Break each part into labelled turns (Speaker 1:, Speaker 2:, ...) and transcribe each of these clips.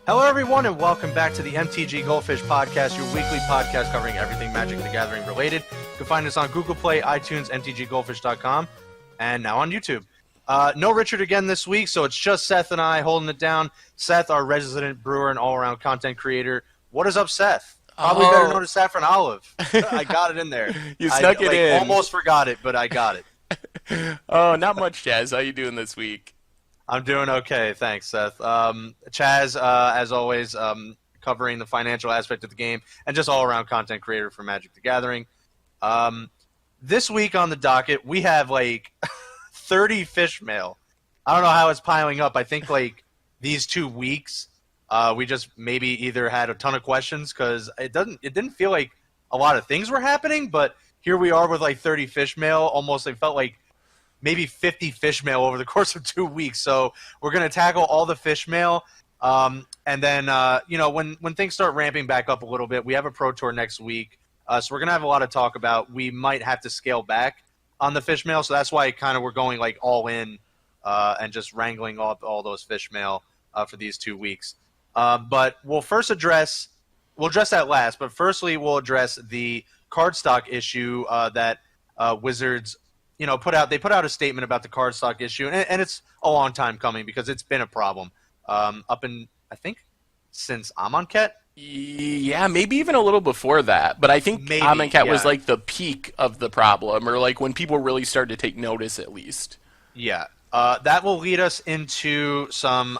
Speaker 1: Hello, everyone, and welcome back to the MTG Goldfish Podcast, your weekly podcast covering everything Magic the Gathering related. You can find us on Google Play, iTunes, mtggoldfish.com, and now on YouTube. No Richard again this week, so it's just Seth and I holding it down. Seth, our resident brewer and all-around content creator. What is up, Seth? Probably better known as Saffron Olive. I got it in there.
Speaker 2: You snuck it in.
Speaker 1: Almost forgot it, but I got it.
Speaker 2: Oh, not much, Chaz. How you doing this week?
Speaker 1: I'm doing okay, thanks, Seth. Chaz, as always, covering the financial aspect of the game and just all-around content creator for Magic the Gathering. This week on the docket, we have like 30 Fishmail. I don't know how it's piling up. I think like these 2 weeks, we just maybe either had a ton of questions because it didn't feel like a lot of things were happening, but here we are with like 30 Fishmail. Almost, it felt like maybe 50 Fishmail over the course of 2 weeks. So we're going to tackle all the Fishmail. And then, when things start ramping back up a little bit, we have a Pro Tour next week. So we're going to have a lot of talk about. We might have to scale back on the Fishmail. So that's why kind of we're going like all in and just wrangling up all those Fishmail for these 2 weeks. But we'll address that last. But firstly, we'll address the cardstock issue that Wizards put out a statement about the cardstock issue, and it's a long time coming because it's been a problem up in, I think, since Amonkhet.
Speaker 2: Yeah, maybe even a little before that, but I think Amonkhet was like the peak of the problem, or like when people really started to take notice at least.
Speaker 1: Yeah, that will lead us into some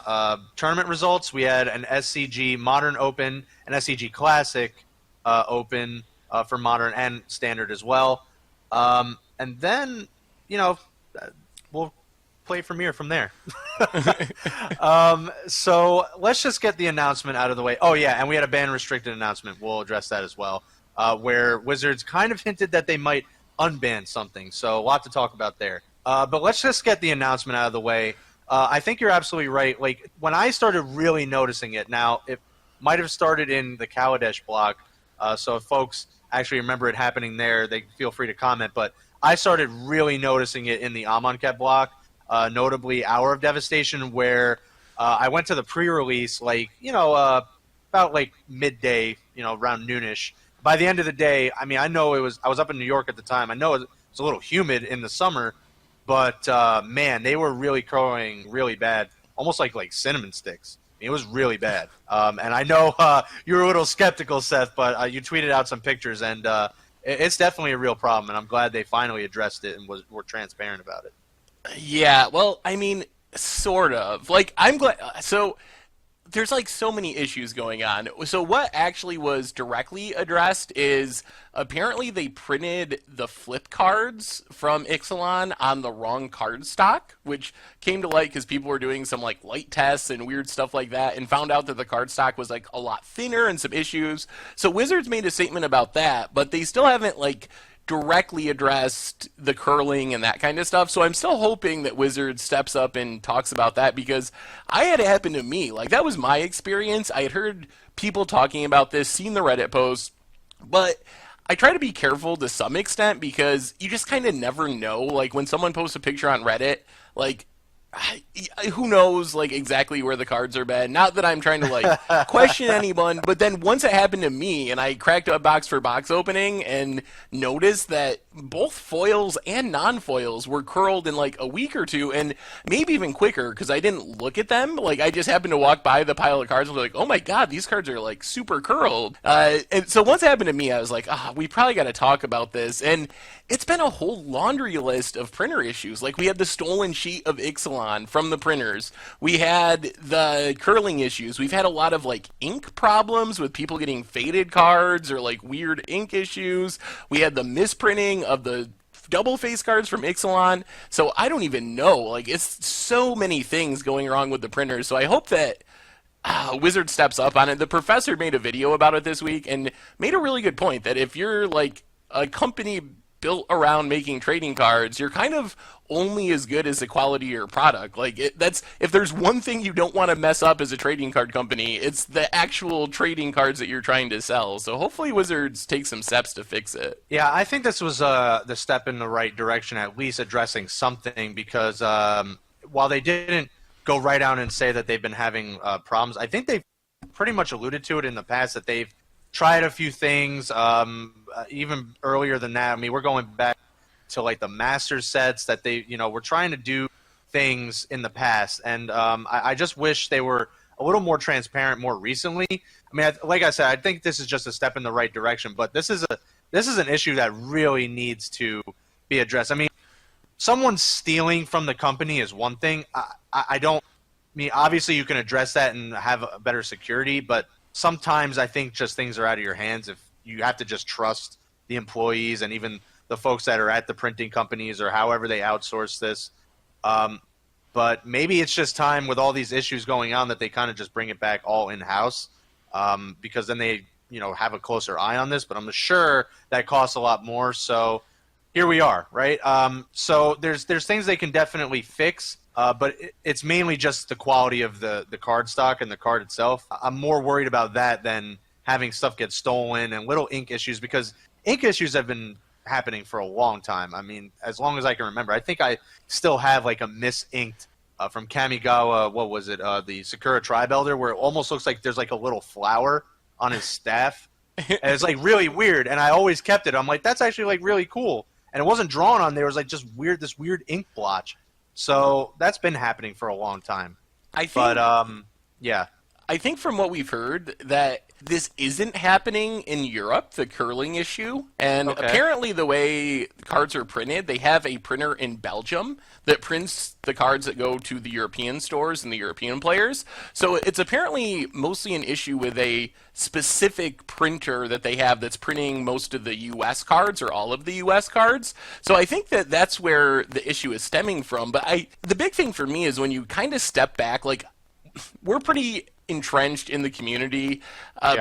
Speaker 1: tournament results. We had an SCG Modern Open, an SCG Classic Open for Modern and Standard as well. And then, we'll play Premier from there. So let's just get the announcement out of the way. Oh, yeah, and we had a ban-restricted announcement. We'll address that as well, where Wizards kind of hinted that they might unban something. So a lot to talk about there. But let's just get the announcement out of the way. I think you're absolutely right. Like, when I started really noticing it, now, it might have started in the Kaladesh block, so if folks actually remember it happening there, they feel free to comment, but I started really noticing it in the Amonkhet block, notably Hour of Devastation, where I went to the pre-release, about like midday, around noonish. By the end of the day, I mean, I was up in New York at the time. I know it was a little humid in the summer, but man, they were really curling really bad, almost like cinnamon sticks. I mean, it was really bad. And I know you were a little skeptical, Seth, but you tweeted out some pictures, and it's definitely a real problem, and I'm glad they finally addressed it and were transparent about it.
Speaker 2: Yeah, well, I mean, sort of. Like, I'm glad. So there's like so many issues going on. So what actually was directly addressed is apparently they printed the flip cards from Ixalan on the wrong card stock, which came to light because people were doing some like light tests and weird stuff like that and found out that the card stock was like a lot thinner and some issues. So Wizards made a statement about that, but they still haven't like directly addressed the curling and that kind of stuff. So I'm still hoping that Wizards steps up and talks about that because I had it happen to me. Like, that was my experience. I had heard people talking about this, seen the Reddit posts, but I try to be careful to some extent because you just kind of never know. Like, when someone posts a picture on Reddit, like, who knows like exactly where the cards are bad. Not that I'm trying to like question anyone, but then once it happened to me and I cracked a box for box opening and noticed that both foils and non-foils were curled in like a week or two, and maybe even quicker because I didn't look at them. Like, I just happened to walk by the pile of cards and was like, oh my god, these cards are like super curled. And so once it happened to me, I was like, we probably got to talk about this. And it's been a whole laundry list of printer issues. Like, we had the stolen sheet of Ixalan from the printers. We had the curling issues. We've had a lot of like ink problems with people getting faded cards or like weird ink issues. We had the misprinting of the double face cards from Ixalan. So I don't even know. Like, it's so many things going wrong with the printers. So I hope that Wizard steps up on it. The professor made a video about it this week and made a really good point that if you're like a company built around making trading cards, you're kind of only as good as the quality of your product. Like, that's if there's one thing you don't want to mess up as a trading card company, it's the actual trading cards that you're trying to sell. So hopefully Wizards take some steps to fix it.
Speaker 1: Yeah, I think this was the step in the right direction, at least addressing something, because while they didn't go right out and say that they've been having problems, I think they've pretty much alluded to it in the past that they've tried a few things, even earlier than that. I mean, we're going back to like the Masters sets that they, were trying to do things in the past, and I just wish they were a little more transparent more recently. I mean, like I said, I think this is just a step in the right direction, but this is an issue that really needs to be addressed. I mean, someone stealing from the company is one thing. I mean, obviously you can address that and have a better security, but sometimes I think just things are out of your hands if you have to just trust the employees and even the folks that are at the printing companies or however they outsource this. But maybe it's just time with all these issues going on that they kind of just bring it back all in-house, because then they, have a closer eye on this. But I'm sure that costs a lot more. So here we are, right? So there's things they can definitely fix, but it's mainly just the quality of the card stock and the card itself. I'm more worried about that than having stuff get stolen and little ink issues, because ink issues have been happening for a long time. I mean, as long as I can remember. I think I still have like a misinked from Kamigawa, what was it, the Sakura Tribe Elder, where it almost looks like there's like a little flower on his staff. And it's like really weird, and I always kept it. I'm like, that's actually like really cool. And it wasn't drawn on there. It was like just this weird ink blotch. So that's been happening for a long time. Yeah.
Speaker 2: I think from what we've heard that this isn't happening in Europe, the curling issue. And apparently the way cards are printed, they have a printer in Belgium that prints the cards that go to the European stores and the European players. So it's apparently mostly an issue with a specific printer that they have that's printing most of the U.S. cards or all of the U.S. cards. So I think that that's where the issue is stemming from. But the big thing for me is when you kind of step back, like, we're pretty entrenched in the community,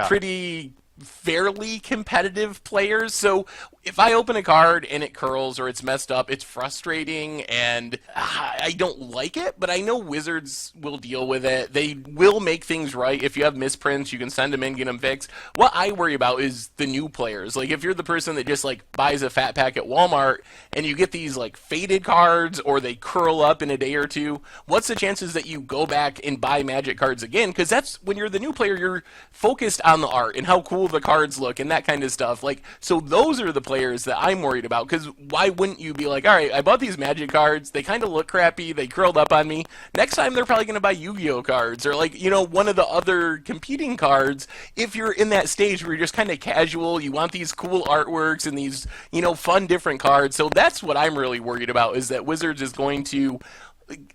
Speaker 2: pretty fairly competitive players. So if I open a card and it curls or it's messed up, it's frustrating and I don't like it, but I know Wizards will deal with it. They will make things right. If you have misprints, you can send them in, get them fixed. What I worry about is the new players. Like if you're the person that just like buys a fat pack at Walmart and you get these like faded cards or they curl up in a day or two, what's the chances that you go back and buy Magic cards again? Because that's when you're the new player, you're focused on the art and how cool the cards look and that kind of stuff. Like, so those are the players that I'm worried about, because why wouldn't you be like, all right, I bought these Magic cards, they kind of look crappy, they curled up on me, next time they're probably going to buy Yu-Gi-Oh cards or like, one of the other competing cards. If you're in that stage where you're just kind of casual, you want these cool artworks and these, fun different cards. So that's what I'm really worried about, is that Wizards is going to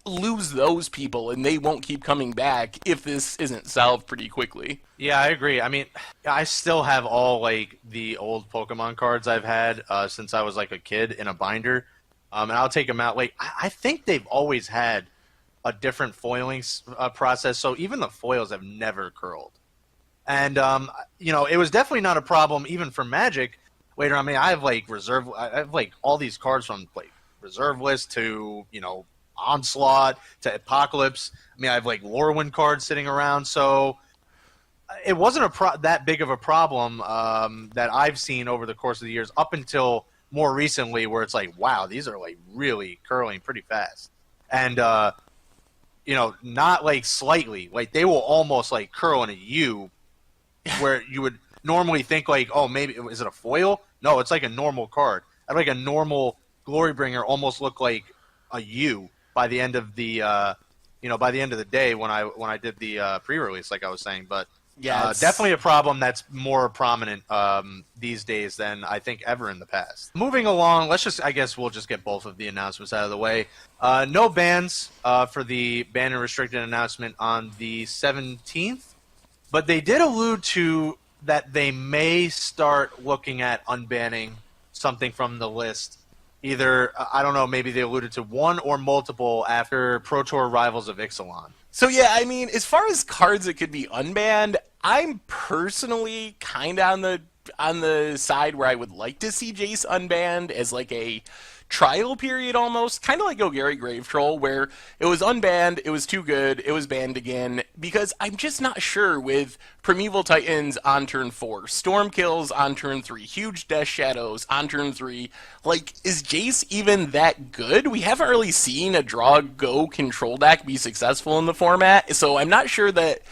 Speaker 2: lose those people and they won't keep coming back if this isn't solved pretty quickly.
Speaker 1: Yeah, I agree. I mean, I still have all like the old Pokemon cards I've had since I was like a kid in a binder, and I'll take them out. Like I think they've always had a different foiling process, so even the foils have never curled. And it was definitely not a problem even for Magic later. I mean, I have like all these cards from like reserve list to Onslaught to Apocalypse. I mean, I have like Lorwyn cards sitting around, so it wasn't that big of a problem that I've seen over the course of the years, up until more recently, where it's like, wow, these are like really curling pretty fast, and not like slightly, like they will almost like curl in a U, where you would normally think like, oh, maybe is it a foil? No, it's like a normal card. I like a normal Glorybringer almost look like a U by the end of the by the end of the day when I did the pre-release, like I was saying. But yeah, definitely a problem that's more prominent these days than I think ever in the past. Moving along, I guess we'll just get both of the announcements out of the way. No bans for the ban and restricted announcement on the 17th, but they did allude to that they may start looking at unbanning something from the list. Either, I don't know, maybe they alluded to one or multiple after Pro Tour Rivals of Ixalan.
Speaker 2: So yeah, I mean, as far as cards that could be unbanned, I'm personally kind of on the side where I would like to see Jace unbanned as like a trial period almost, kind of like Gary Grave Troll, where it was unbanned, it was too good, it was banned again, because I'm just not sure with Primeval Titans on turn 4, Storm Kills on turn 3, Huge Death Shadows on turn 3, like, is Jace even that good? We haven't really seen a draw-go control deck be successful in the format, so I'm not sure that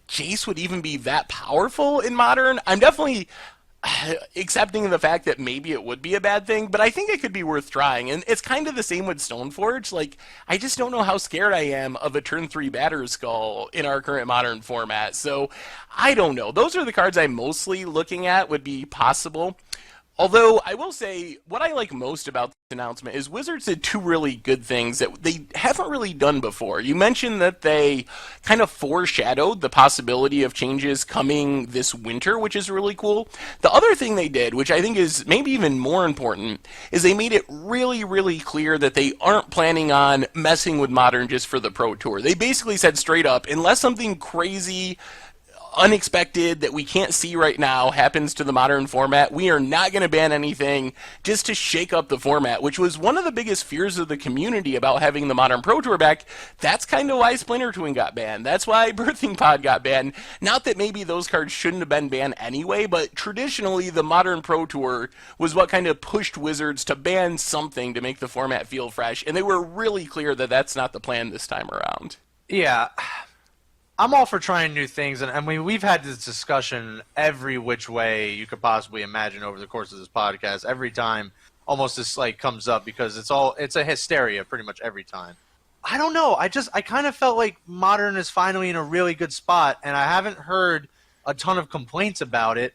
Speaker 2: Jace would even be that powerful in Modern. I'm definitely accepting the fact that maybe it would be a bad thing, but I think it could be worth trying. And it's kind of the same with Stoneforge. Like, I just don't know how scared I am of a turn 3 Batter Skull in our current Modern format. So, I don't know. Those are the cards I'm mostly looking at would be possible. Although, I will say, what I like most about this announcement is Wizards did two really good things that they haven't really done before. You mentioned that they kind of foreshadowed the possibility of changes coming this winter, which is really cool. The other thing they did, which I think is maybe even more important, is they made it really, really clear that they aren't planning on messing with Modern just for the Pro Tour. They basically said straight up, unless something crazy unexpected that we can't see right now happens to the Modern format, we are not going to ban anything just to shake up the format, which was one of the biggest fears of the community about having the Modern Pro Tour back. That's kind of why Splinter Twin got banned. That's why Birthing Pod got banned. Not that maybe those cards shouldn't have been banned anyway, but traditionally the Modern Pro Tour was what kind of pushed Wizards to ban something to make the format feel fresh, and they were really clear that that's not the plan this time around.
Speaker 1: Yeah. I'm all for trying new things, and I mean, we've had this discussion every which way you could possibly imagine over the course of this podcast. Every time almost this like comes up because it's a hysteria pretty much every time. I don't know. I kind of felt like Modern is finally in a really good spot, and I haven't heard a ton of complaints about it.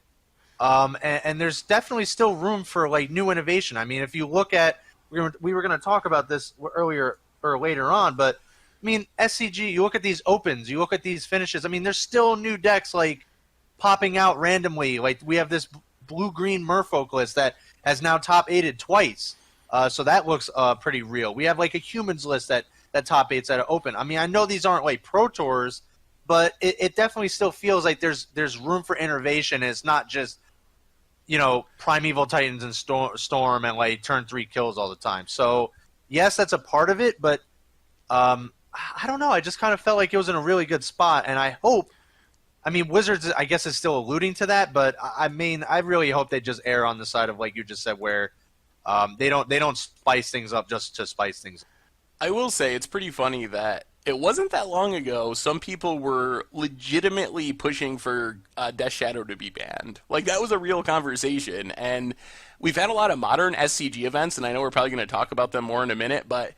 Speaker 1: And there's definitely still room for like new innovation. I mean, if you look at we were going to talk about this earlier or later on, but I mean, SCG, you look at these opens, you look at these finishes. I mean, there's still new decks, like, popping out randomly. Like, we have this blue-green Merfolk list that has now top-8'd twice. So that looks pretty real. We have, like, a humans list that top-8s at an open. I mean, I know these aren't, like, Pro Tours, but it definitely still feels like there's room for innovation. And it's not just, Primeval Titans and Storm and, like, turn 3 kills all the time. So, yes, that's a part of it, but I don't know. I just kind of felt like it was in a really good spot, and I hope. I mean, Wizards, I guess, is still alluding to that, but I mean, I really hope they just err on the side of, like you just said, where they don't spice things up just to spice things up.
Speaker 2: I will say it's pretty funny that it wasn't that long ago some people were legitimately pushing for Death Shadow to be banned. Like, that was a real conversation, and we've had a lot of modern SCG events, and I know we're probably going to talk about them more in a minute, but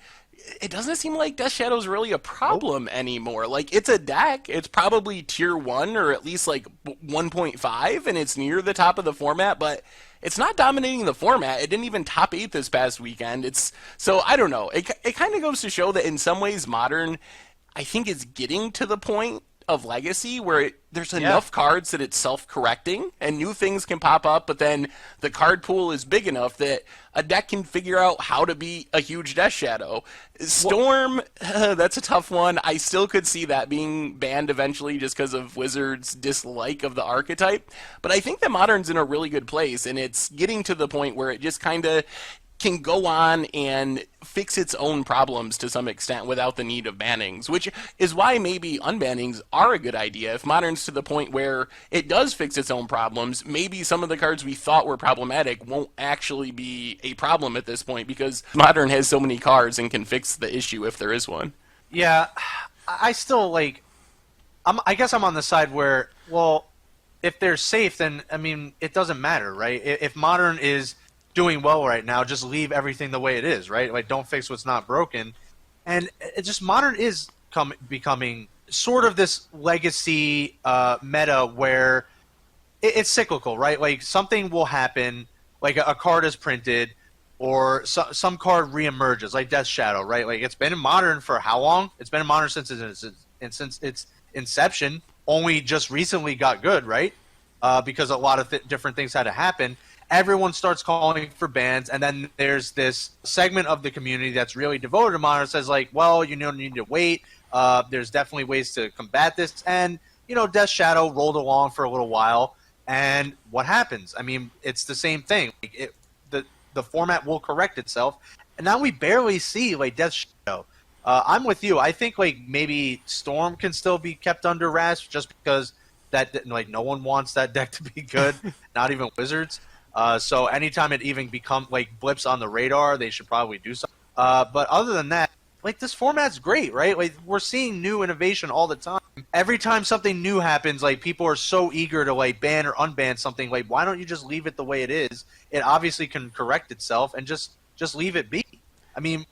Speaker 2: it doesn't seem like Death Shadow's really a problem anymore. Like, it's a deck. It's probably tier 1 or at least like 1.5, and it's near the top of the format, but it's not dominating the format. It didn't even top 8 this past weekend. So I don't know. It kind of goes to show that in some ways Modern, I think, is getting to the point of Legacy where there's enough cards that it's self-correcting and new things can pop up, but then the card pool is big enough that a deck can figure out how to be a huge Death Shadow. Storm, that's a tough one. I still could see that being banned eventually just because of Wizards' dislike of the archetype, but I think that Modern's in a really good place, and it's getting to the point where it just kind of can go on and fix its own problems to some extent without the need of bannings, which is why maybe unbannings are a good idea. If Modern's to the point where it does fix its own problems, maybe some of the cards we thought were problematic won't actually be a problem at this point because Modern has so many cards and can fix the issue if there is one.
Speaker 1: Yeah, I still, I guess I'm on the side where, well, if they're safe, then, I mean, it doesn't matter, right? If Modern is doing well right now, just leave everything the way it is, right? Like, don't fix what's not broken. And it just, Modern is becoming sort of this legacy meta where it's cyclical, right? Like, something will happen, like a card is printed, or some card reemerges, like Death Shadow, right? Like, it's been in Modern for how long? It's been in Modern since its inception. Only just recently got good, right? Because a lot of different things had to happen. Everyone starts calling for bans, and then there's this segment of the community that's really devoted to Modern says, like, well, you need to wait. There's definitely ways to combat this. And, Death Shadow rolled along for a little while, and what happens? I mean, it's the same thing. The format will correct itself, and now we barely see, like, Death Shadow. I'm with you. I think, like, maybe Storm can still be kept under wraps just because that, like, no one wants that deck to be good, not even Wizards. So anytime it even blips on the radar, they should probably do something. But other than that, like this format's great, right? Like we're seeing new innovation all the time. Every time something new happens, like people are so eager to like ban or unban something. Like why don't you just leave it the way it is? It obviously can correct itself and just leave it be. I mean,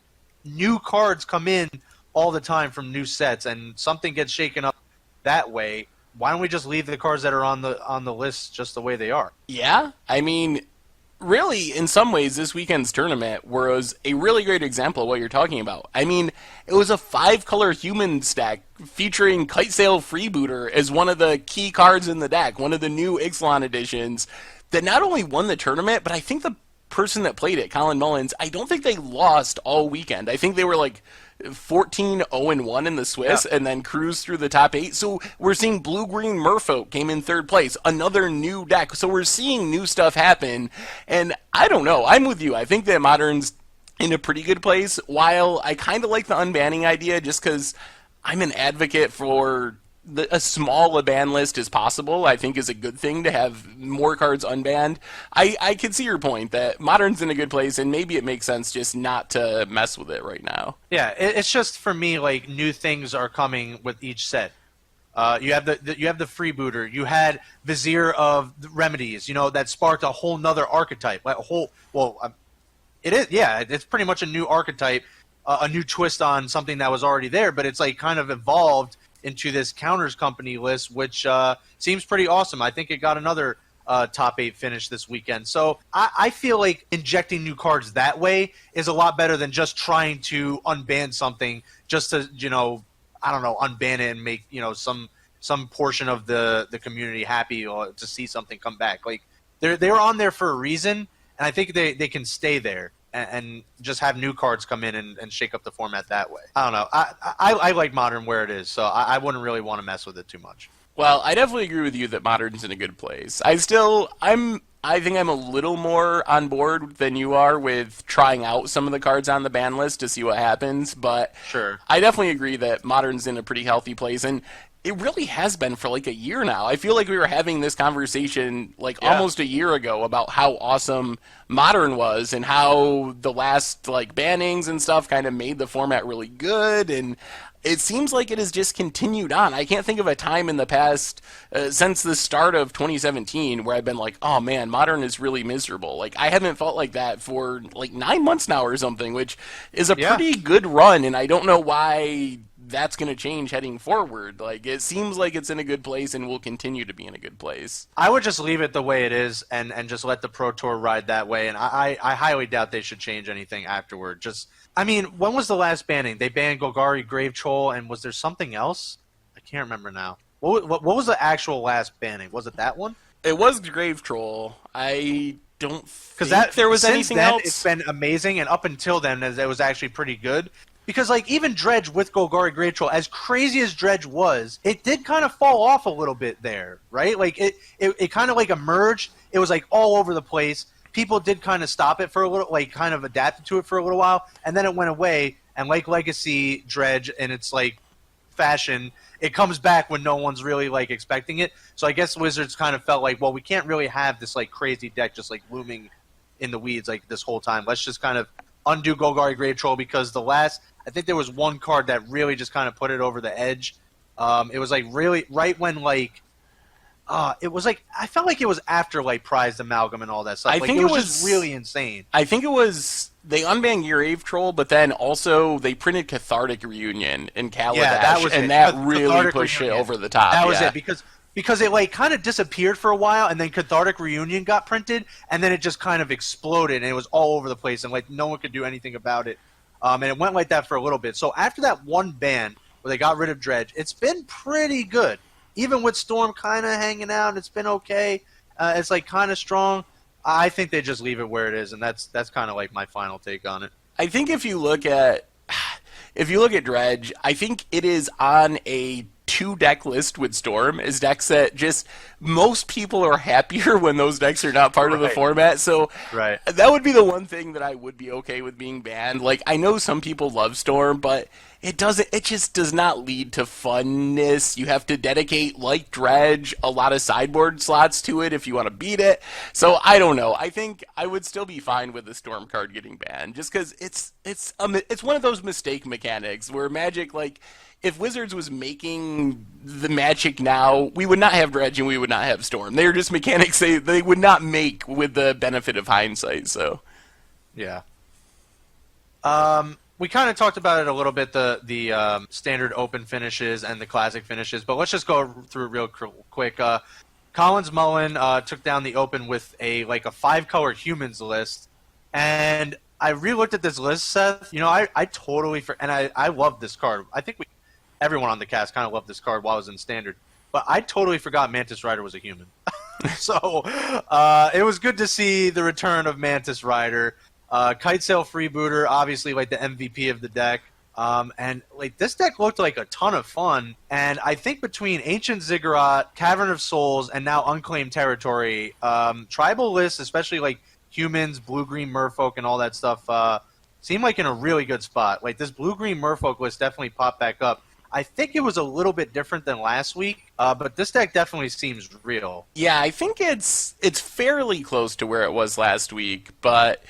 Speaker 1: new cards come in all the time from new sets, and something gets shaken up that way. Why don't we just leave the cards that are on the list just the way they are?
Speaker 2: Yeah, I mean, really, in some ways, this weekend's tournament was a really great example of what you're talking about. I mean, it was a 5-color human stack featuring Kitesail Freebooter as one of the key cards in the deck, one of the new Ixalan editions that not only won the tournament, but I think the person that played it, Colin Mullins, I don't think they lost all weekend. I think they were like 14-0-1 in the Swiss, and then cruised through the top 8. So we're seeing Blue-Green Merfolk came in 3rd place, another new deck. So we're seeing new stuff happen, and I don't know. I'm with you. I think that Modern's in a pretty good place, while I kind of like the unbanning idea just because I'm an advocate for a small a ban list as possible. I think is a good thing to have more cards unbanned. I can see your point that Modern's in a good place, and maybe it makes sense just not to mess with it right now.
Speaker 1: Yeah, it's just for me like new things are coming with each set. You have the freebooter. You had Vizier of Remedies. You know that sparked a whole nother archetype. Like it is. Yeah, it's pretty much a new archetype, a new twist on something that was already there, but it's like kind of evolved into this counters company list, which seems pretty awesome. I think it got another top 8 finish this weekend. So I feel like injecting new cards that way is a lot better than just trying to unban something just to, I don't know, unban it and make, some portion of the community happy or to see something come back. Like they're on there for a reason, and I think they can stay there and just have new cards come in and shake up the format that way. I don't know. I like Modern where it is, so I wouldn't really want to mess with it too much.
Speaker 2: Well, I definitely agree with you that Modern's in a good place. I think I'm a little more on board than you are with trying out some of the cards on the ban list to see what happens, but
Speaker 1: sure.
Speaker 2: I definitely agree that Modern's in a pretty healthy place, and it really has been for like a year now. I feel like we were having this conversation almost a year ago about how awesome Modern was and how the last bannings and stuff kind of made the format really good, and it seems like it has just continued on. I can't think of a time in the past since the start of 2017 where I've been like, oh man, Modern is really miserable. I haven't felt like that for 9 months now or something, which is a pretty good run, and I don't know why that's going to change heading forward. It seems like it's in a good place and will continue to be in a good place.
Speaker 1: I would just leave it the way it is and just let the Pro Tour ride that way, and I highly doubt they should change anything afterward. When was the last banning? They banned Golgari, Grave Troll, and was there something else? I can't remember now. What was the actual last banning? Was it that one?
Speaker 2: It was Grave Troll. I don't think there was anything else.
Speaker 1: It's been amazing, and up until then, it was actually pretty good. Because, even Dredge with Golgari Great Troll, as crazy as Dredge was, it did kind of fall off a little bit there, right? It kind of, emerged. It was, all over the place. People did kind of stop it for a little, kind of adapted to it for a little while, and then it went away. And Legacy Dredge, in its, fashion, it comes back when no one's really, expecting it. So I guess Wizards kind of felt well, we can't really have this, crazy deck just, looming in the weeds, this whole time. Let's just kind of undo Golgari Great Troll, because I think there was one card that really just kind of put it over the edge. It was really right when it was I felt like it was after Prized Amalgam and all that stuff.
Speaker 2: I think
Speaker 1: it was just really insane.
Speaker 2: I think it was they unbanned Grave Troll, but then also they printed Cathartic Reunion in Kaladesh, and that really Cathartic pushed Reunion. It over the top.
Speaker 1: That was it, because it kind of disappeared for a while, and then Cathartic Reunion got printed, and then it just kind of exploded, and it was all over the place, and no one could do anything about it. And it went like that for a little bit. So after that one ban where they got rid of Dredge, it's been pretty good. Even with Storm kind of hanging out, it's been okay. It's kind of strong. I think they just leave it where it is, and that's kind of my final take on it.
Speaker 2: I think if you look at Dredge, I think it is on a 2-deck list with Storm as decks that just most people are happier when those decks are not part of the format. So that would be the one thing that I would be okay with being banned. I know some people love Storm, but it doesn't. It just does not lead to funness. You have to dedicate, like Dredge, a lot of sideboard slots to it if you want to beat it. So I don't know. I think I would still be fine with the Storm card getting banned, just because it's one of those mistake mechanics where Magic, like, if Wizards was making the Magic now, we would not have Dredge and we would not have Storm. They are just mechanics they would not make with the benefit of hindsight. So
Speaker 1: yeah. We kind of talked about it a little bit, the standard open finishes and the classic finishes, but let's just go through it real quick. Collins Mullen took down the open with a 5-color humans list, and I re-looked at this list, Seth. You know, I totally and I love this card. I think everyone on the cast kind of loved this card while I was in standard, but I totally forgot Mantis Rider was a human. So it was good to see the return of Mantis Rider. Kitesail Freebooter, obviously like the MVP of the deck. And like this deck looked like a ton of fun. And I think between Ancient Ziggurat, Cavern of Souls, and now Unclaimed Territory, tribal lists, especially like humans, blue-green merfolk, and all that stuff, seem like in a really good spot. Like this blue-green merfolk list definitely popped back up. I think it was a little bit different than last week, but this deck definitely seems real.
Speaker 2: yeah, I think it's fairly close to where it was last week, but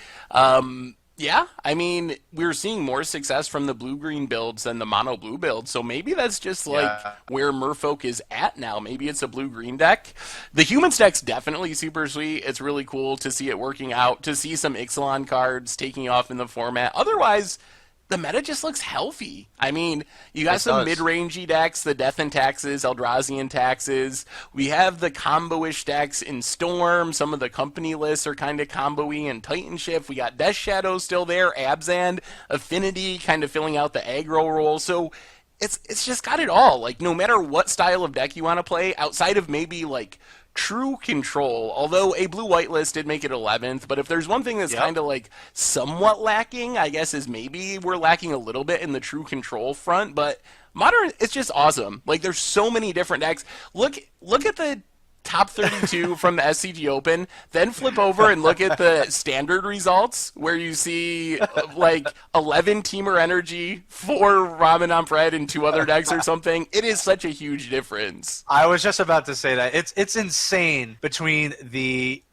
Speaker 2: yeah, I mean, we're seeing more success from the blue-green builds than the mono-blue builds, so maybe that's just like where Merfolk is at now. Maybe it's a blue-green deck. The Humans deck's definitely super sweet. It's really cool to see it working out, to see some Ixalan cards taking off in the format. Otherwise, the meta just looks healthy. I mean, you got some mid-rangey decks, the Death and Taxes, Eldrazian Taxes. We have the combo-ish decks in Storm. Some of the company lists are kind of combo-y and Titan Shift. We got Death Shadow still there, Abzan, Affinity kind of filling out the aggro role. So it's just got it all. Like, no matter what style of deck you want to play, outside of maybe, like, True Control, although a blue-white list did make it 11th, but if there's one thing that's kind of like somewhat lacking, I guess is maybe we're lacking a little bit in the True Control front, but Modern, it's just awesome. Like, there's so many different decks. Look at the top 32 from the SCG Open, then flip over and look at the standard results where you see like 11 Teamer Energy, 4 Ramen on Bread, and 2 other decks or something. It is such a huge difference.
Speaker 1: I was just about to say that. It's insane between the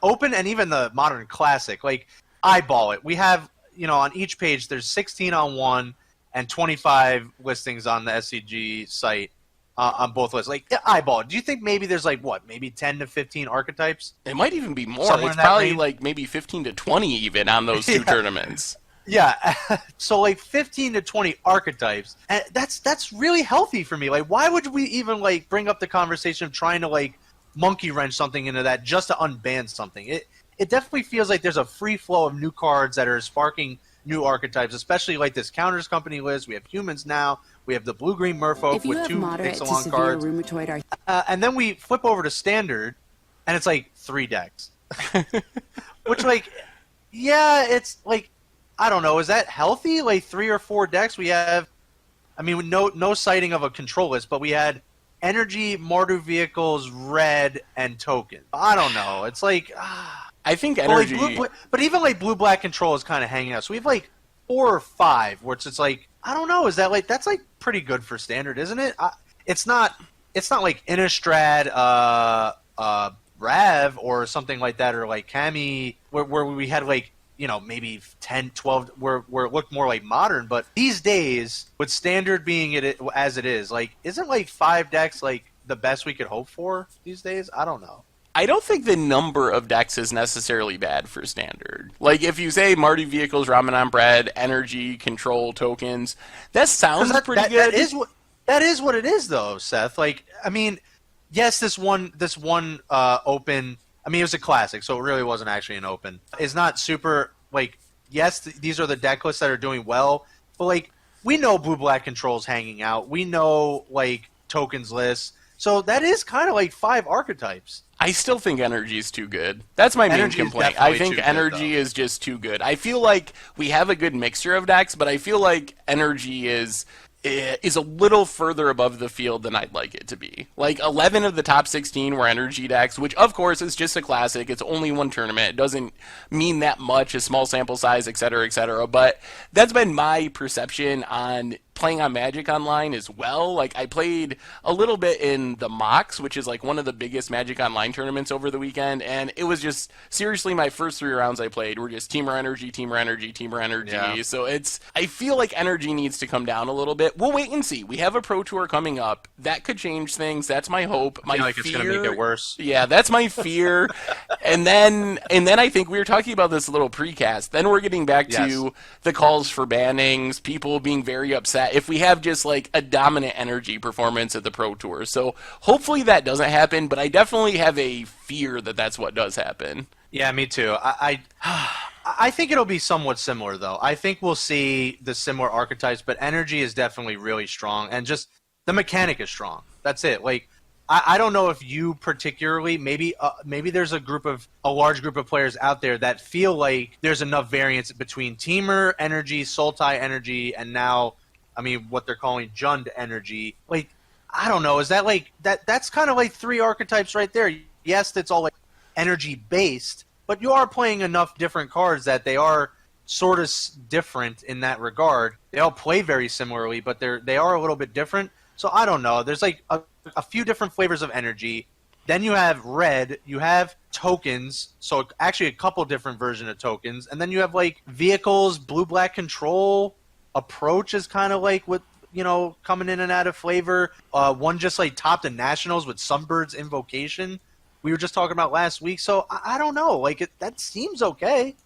Speaker 1: Open and even the Modern Classic. Like, eyeball it. We have, you know, on each page there's 16 on one and 25 listings on the SCG site. On both lists. Like, eyeball. Do you think maybe there's like, what, maybe 10 to 15 archetypes?
Speaker 2: It might even be more.
Speaker 1: Somewhere
Speaker 2: it's probably like maybe 15 to 20 even on those two tournaments.
Speaker 1: Yeah. So like 15 to 20 archetypes. And that's really healthy for me. Like, why would we even like bring up the conversation of trying to like monkey wrench something into that just to unban something? It definitely feels like there's a free flow of new cards that are sparking new archetypes, especially like this Counters Company list. We have humans now. We have the blue-green merfolk with 2 Ixalan cards. And then we flip over to Standard, and it's like 3 decks. Which, like, yeah, it's like, I don't know. Is that healthy? Like 3 or 4 decks we have. I mean, no sighting of a control list, but we had Energy, Mardu Vehicles, Red, and Token. I don't know. It's like...
Speaker 2: I think Energy...
Speaker 1: But even like Blue-Black Control is kind of hanging out. So we have like 4 or 5, where it's like, I don't know. Is that like... That's like pretty good for Standard, isn't it? It's not like Innistrad, Rav, or something like that, or like Kami, where we had like, you know, maybe 10, 12, where it looked more like Modern. But these days, with Standard being as it is, like, isn't like 5 decks like the best we could hope for these days? I don't know.
Speaker 2: I don't think the number of decks is necessarily bad for Standard. Like, if you say Marty Vehicles, Ramen on Bread, Energy, Control, Tokens, that sounds pretty good.
Speaker 1: That is what it is, though, Seth. Like, I mean, yes, this one Open, I mean, it was a classic, so it really wasn't actually an Open. It's not super, like, yes, these are the deck lists that are doing well, but, like, we know Blue-Black Control's hanging out. We know, like, Tokens lists. So that is kind of like 5 archetypes.
Speaker 2: I still think Energy is too good. That's my main complaint. I think Energy is just too good. I feel like we have a good mixture of decks, but I feel like Energy is a little further above the field than I'd like it to be. Like, 11 of the top 16 were Energy decks, which, of course, is just a classic. It's only one tournament. It doesn't mean that much, a small sample size, etc., etc. But that's been my perception on playing on Magic Online as well. Like, I played a little bit in the Mox, which is like one of the biggest Magic Online tournaments over the weekend, and it was just seriously my first 3 rounds I played were just teamer energy, teamer energy, teamer energy.
Speaker 1: Yeah.
Speaker 2: So I feel like energy needs to come down a little bit. We'll wait and see. We have a Pro Tour coming up. That could change things. That's my hope.
Speaker 1: I feel like it's going to make it worse.
Speaker 2: Yeah, that's my fear. and then I think we were talking about this a little precast. Then we're getting back to the calls for bannings, people being very upset if we have just like a dominant energy performance at the Pro Tour. So hopefully that doesn't happen, but I definitely have a fear that that's what does happen.
Speaker 1: Yeah, me too. I think it'll be somewhat similar, though. I think we'll see the similar archetypes, but energy is definitely really strong, and just the mechanic is strong. That's it. Like, I don't know if you particularly, maybe there's a large group of players out there that feel like there's enough variance between Teamer energy, Sultai energy, and now, I mean, what they're calling Jund energy. Like, I don't know. Is that like that's kind of like 3 archetypes right there. Yes, it's all like energy based, but you are playing enough different cards that they are sort of different in that regard. They all play very similarly, but they are a little bit different. So I don't know. There's like a few different flavors of energy. Then you have red. You have tokens. So actually a couple different versions of tokens. And then you have like vehicles, blue-black control. Approach is kind of like what, you know, coming in and out of flavor. One just like topped the Nationals with Sunbird's Invocation. We were just talking about last week. So I don't know. Like that seems okay.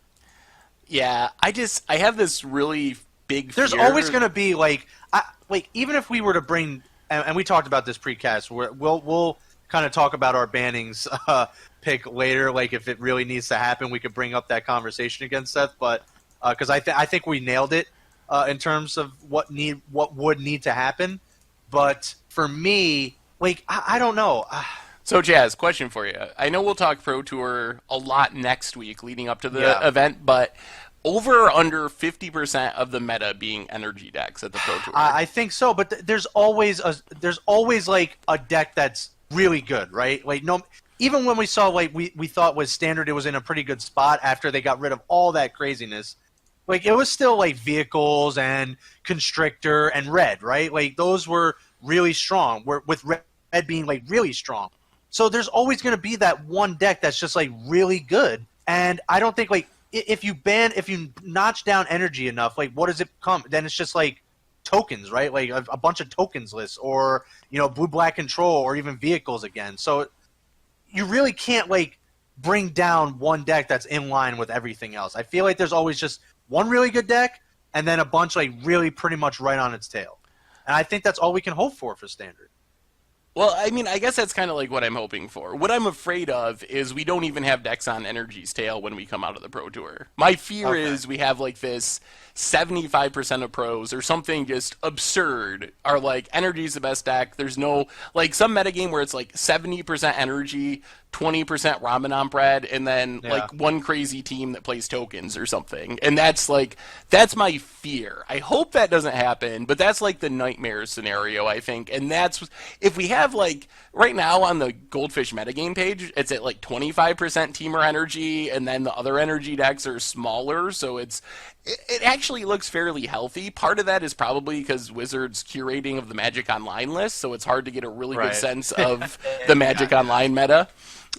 Speaker 2: Yeah, I have this really big fear.
Speaker 1: There's always going to be like even if we were to bring, and we talked about this precast, we'll kind of talk about our bannings pick later. Like if it really needs to happen, we could bring up that conversation again, Seth. But because I think we nailed it in terms of what would need to happen. But for me, like I don't know.
Speaker 2: So, Chaz, question for you. I know we'll talk Pro Tour a lot next week leading up to the event, but over or under 50% of the meta being energy decks at the Pro Tour?
Speaker 1: I think so, but there's always like a deck that's really good, right? Like even when we saw like we thought was Standard, it was in a pretty good spot after they got rid of all that craziness. Like it was still like Vehicles and Constrictor and Red, right? Like those were really strong. With Red being like really strong. So there's always going to be that one deck that's just like really good. And I don't think like if you notch down energy enough, like what does it come? Then it's just like tokens, right? Like a bunch of tokens lists, or blue-black control, or even Vehicles again. So you really can't like bring down one deck that's in line with everything else. I feel like there's always just one really good deck and then a bunch like really pretty much right on its tail. And I think that's all we can hope for Standard.
Speaker 2: Well, I mean, I guess that's kind of like what I'm hoping for. What I'm afraid of is we don't even have decks on Energy's tail when we come out of the Pro Tour. My fear is we have like this 75% of pros or something just absurd are like, Energy's the best deck. There's no, like some metagame where it's like 70% Energy, 20% Ramadan bread, and then like one crazy team that plays tokens or something. And that's my fear. I hope that doesn't happen, but that's like the nightmare scenario, I think. And that's, if we have like, right now on the Goldfish metagame page, it's at like 25% Teamer Energy, and then the other energy decks are smaller, so it actually looks fairly healthy. Part of that is probably because Wizards' curating of the Magic Online list, so it's hard to get a really good sense of the Magic Online meta.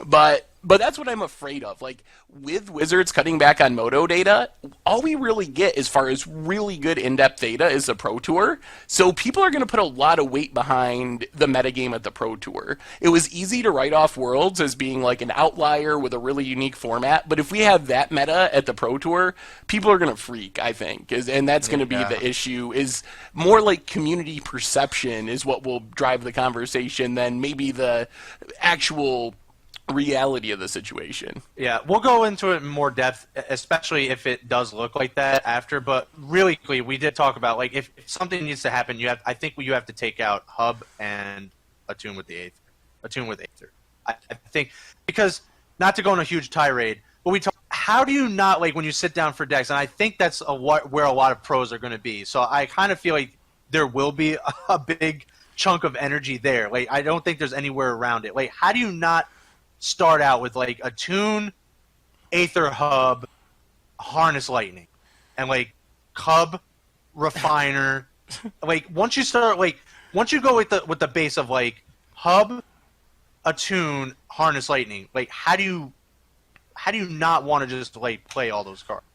Speaker 2: But that's what I'm afraid of. Like, with Wizards cutting back on Moto data, all we really get as far as really good in-depth data is the Pro Tour. So people are going to put a lot of weight behind the metagame at the Pro Tour. It was easy to write off Worlds as being like an outlier with a really unique format. But if we have that meta at the Pro Tour, people are going to freak, I think. And that's going to be the issue, is more like community perception is what will drive the conversation than maybe the actual reality of the situation.
Speaker 1: Yeah, we'll go into it in more depth, especially if it does look like that after. But really quickly, we did talk about like if something needs to happen, I think you have to take out Hub and Attune with Aether. I think, because not to go on a huge tirade, but how do you not, like, when you sit down for decks, and I think that's where a lot of pros are going to be. So I kind of feel like there will be a big chunk of energy there. Like, I don't think there's anywhere around it. Like, how do you not start out with like Attune, Aether Hub, Harness Lightning, and like Cub, Refiner, like once you go with the base of like hub, attune, harness lightning, like how do you not want to just like play all those cards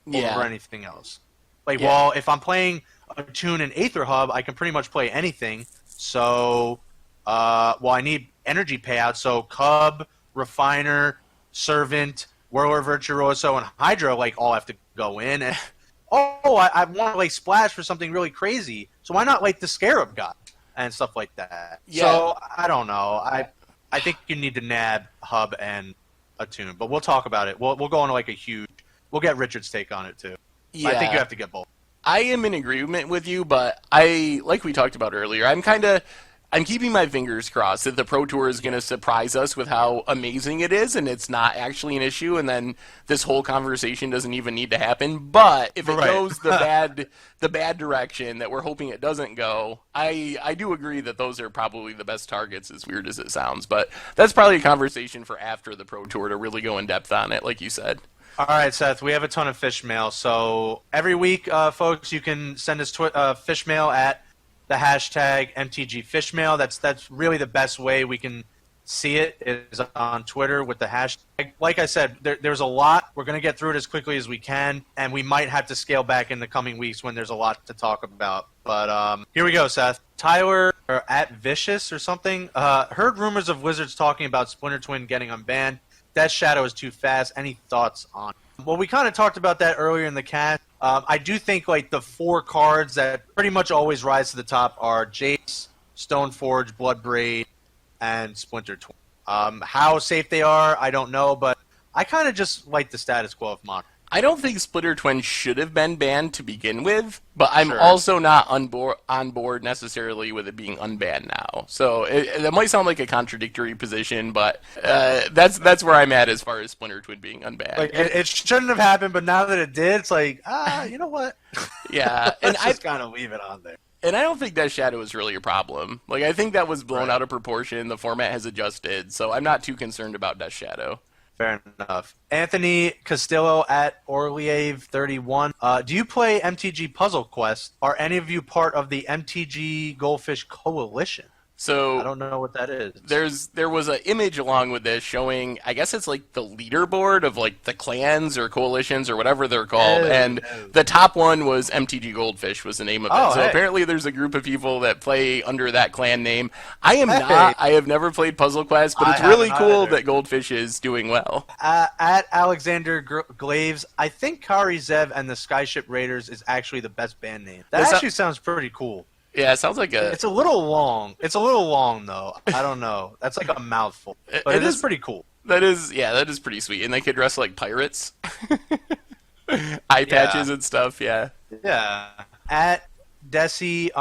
Speaker 1: over anything else? Like, well, if I'm playing attune and aether hub, I can pretty much play anything. So, I need energy payout. So Cub, Refiner, Servant, Whirler Virtuoso, and Hydra like all have to go in. And I want to like splash for something really crazy. So why not like the Scarab God and stuff like that? Yeah. So I don't know. I think you need to nab hub and attune, but we'll talk about it. We'll go into like we'll get Richard's take on it too. Yeah. I think you have to get both.
Speaker 2: I am in agreement with you, but like we talked about earlier, I'm keeping my fingers crossed that the Pro Tour is going to surprise us with how amazing it is, and it's not actually an issue, and then this whole conversation doesn't even need to happen. But if it goes the bad direction that we're hoping it doesn't go, I do agree that those are probably the best targets, as weird as it sounds. But that's probably a conversation for after the Pro Tour to really go in depth on it, like you said.
Speaker 1: All right, Seth, we have a ton of fish mail. So every week, folks, you can send us fish mail at the hashtag MTG Fishmail. That's really the best way we can see it is on Twitter with the hashtag. Like I said, there's a lot. We're going to get through it as quickly as we can, and we might have to scale back in the coming weeks when there's a lot to talk about. But here we go, Seth. Tyler, or at Vicious or something, heard rumors of Wizards talking about Splinter Twin getting unbanned. Death Shadow is too fast. Any thoughts on it? Well, we kind of talked about that earlier in the cast. I do think like the 4 cards that pretty much always rise to the top are Jace, Stoneforge, Bloodbraid, and Splinter Twin. How safe they are, I don't know, but I kind of just like the status quo of Mono.
Speaker 2: I don't think Splitter Twin should have been banned to begin with, but I'm also not on board necessarily with it being unbanned now. So that might sound like a contradictory position, but that's where I'm at as far as Splinter Twin being unbanned.
Speaker 1: Like it shouldn't have happened, but now that it did, it's like you know what?
Speaker 2: Yeah, and
Speaker 1: I just kind of leave it on there.
Speaker 2: And I don't think Death Shadow is really a problem. Like I think that was blown out of proportion. The format has adjusted, so I'm not too concerned about Death Shadow.
Speaker 1: Fair enough. Anthony Castillo at Orliev31. Do you play MTG Puzzle Quest? Are any of you part of the MTG Goldfish Coalition?
Speaker 2: So
Speaker 1: I don't know what that is.
Speaker 2: There was an image along with this showing, I guess it's like the leaderboard of like the clans or coalitions or whatever they're called, and the top one was MTG Goldfish was the name of it. So apparently there's a group of people that play under that clan name. I am not. I have never played Puzzle Quest, but it's really cool that Goldfish is doing well.
Speaker 1: At Alexander Glaves, I think Kari Zev and the Skyship Raiders is actually the best band name. That actually sounds pretty cool.
Speaker 2: Yeah, it sounds like
Speaker 1: It's a little long. It's a little long, though. I don't know. That's like a mouthful. But it is pretty cool.
Speaker 2: That is pretty sweet. And they could dress like pirates. Eye patches and stuff, yeah.
Speaker 1: Yeah. At Desi_Nohei,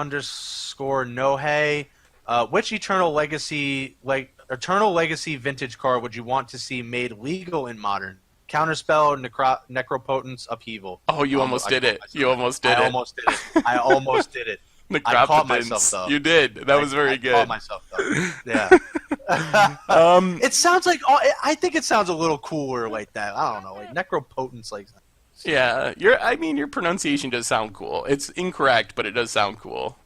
Speaker 1: which Eternal Legacy vintage card would you want to see made legal in Modern? Counterspell, Necropotence, Upheaval.
Speaker 2: Oh, you almost did it. You almost did it.
Speaker 1: I almost did it. I caught myself, though.
Speaker 2: You did. That was very good.
Speaker 1: I caught myself, though. Yeah. It sounds like... I think it sounds a little cooler like that. I don't know. Like Necropotence, like...
Speaker 2: Yeah. Your pronunciation does sound cool. It's incorrect, but it does sound cool.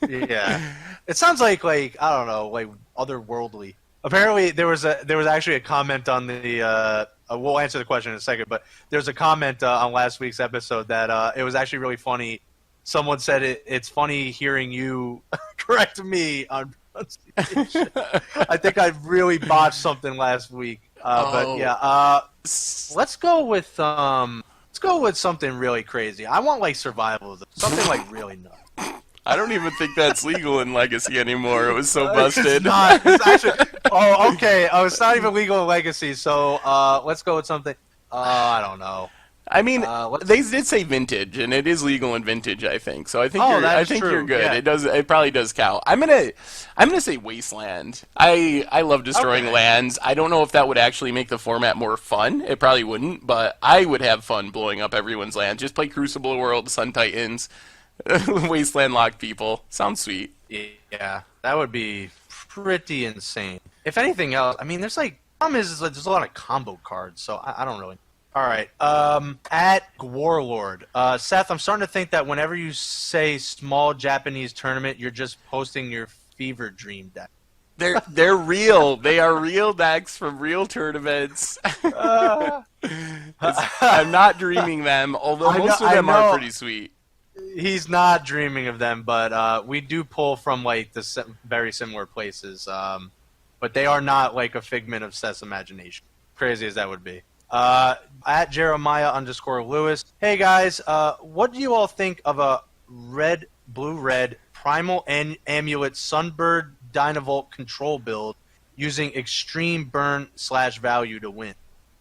Speaker 1: Yeah. It sounds like I don't know, like otherworldly. Apparently, there was actually a comment on the... we'll answer the question in a second, but there's a comment on last week's episode that it was actually really funny. Someone said it's funny hearing you correct me on pronunciation. I think I really botched something last week. But yeah, let's go with something really crazy. I want like survival, something like really nuts.
Speaker 2: I don't even think that's legal in Legacy anymore. It was so busted.
Speaker 1: It's not. It's actually. Oh, okay. Oh, it's not even legal in Legacy. So let's go with something. I don't know.
Speaker 2: I mean, they did say vintage, and it is legal in vintage, I think. So I think you're good. Yeah. It probably does count. I'm gonna say Wasteland. I love destroying lands. I don't know if that would actually make the format more fun. It probably wouldn't, but I would have fun blowing up everyone's land. Just play Crucible World, Sun Titans, Wasteland lock people. Sounds sweet.
Speaker 1: Yeah, that would be pretty insane. If anything else, I mean, there's like problem is like there's a lot of combo cards, so I don't really. All right. At Warlord, Seth, I'm starting to think that whenever you say small Japanese tournament, you're just posting your fever dream deck.
Speaker 2: They're real. They are real decks from real tournaments. I'm not dreaming them, although most of them are pretty sweet.
Speaker 1: He's not dreaming of them, but we do pull from like very similar places. But they are not like a figment of Seth's imagination. Crazy as that would be. At Jeremiah_Lewis. Hey guys, what do you all think of a blue-red primal amulet Sunbird Dynavolt control build using extreme burn / value to win?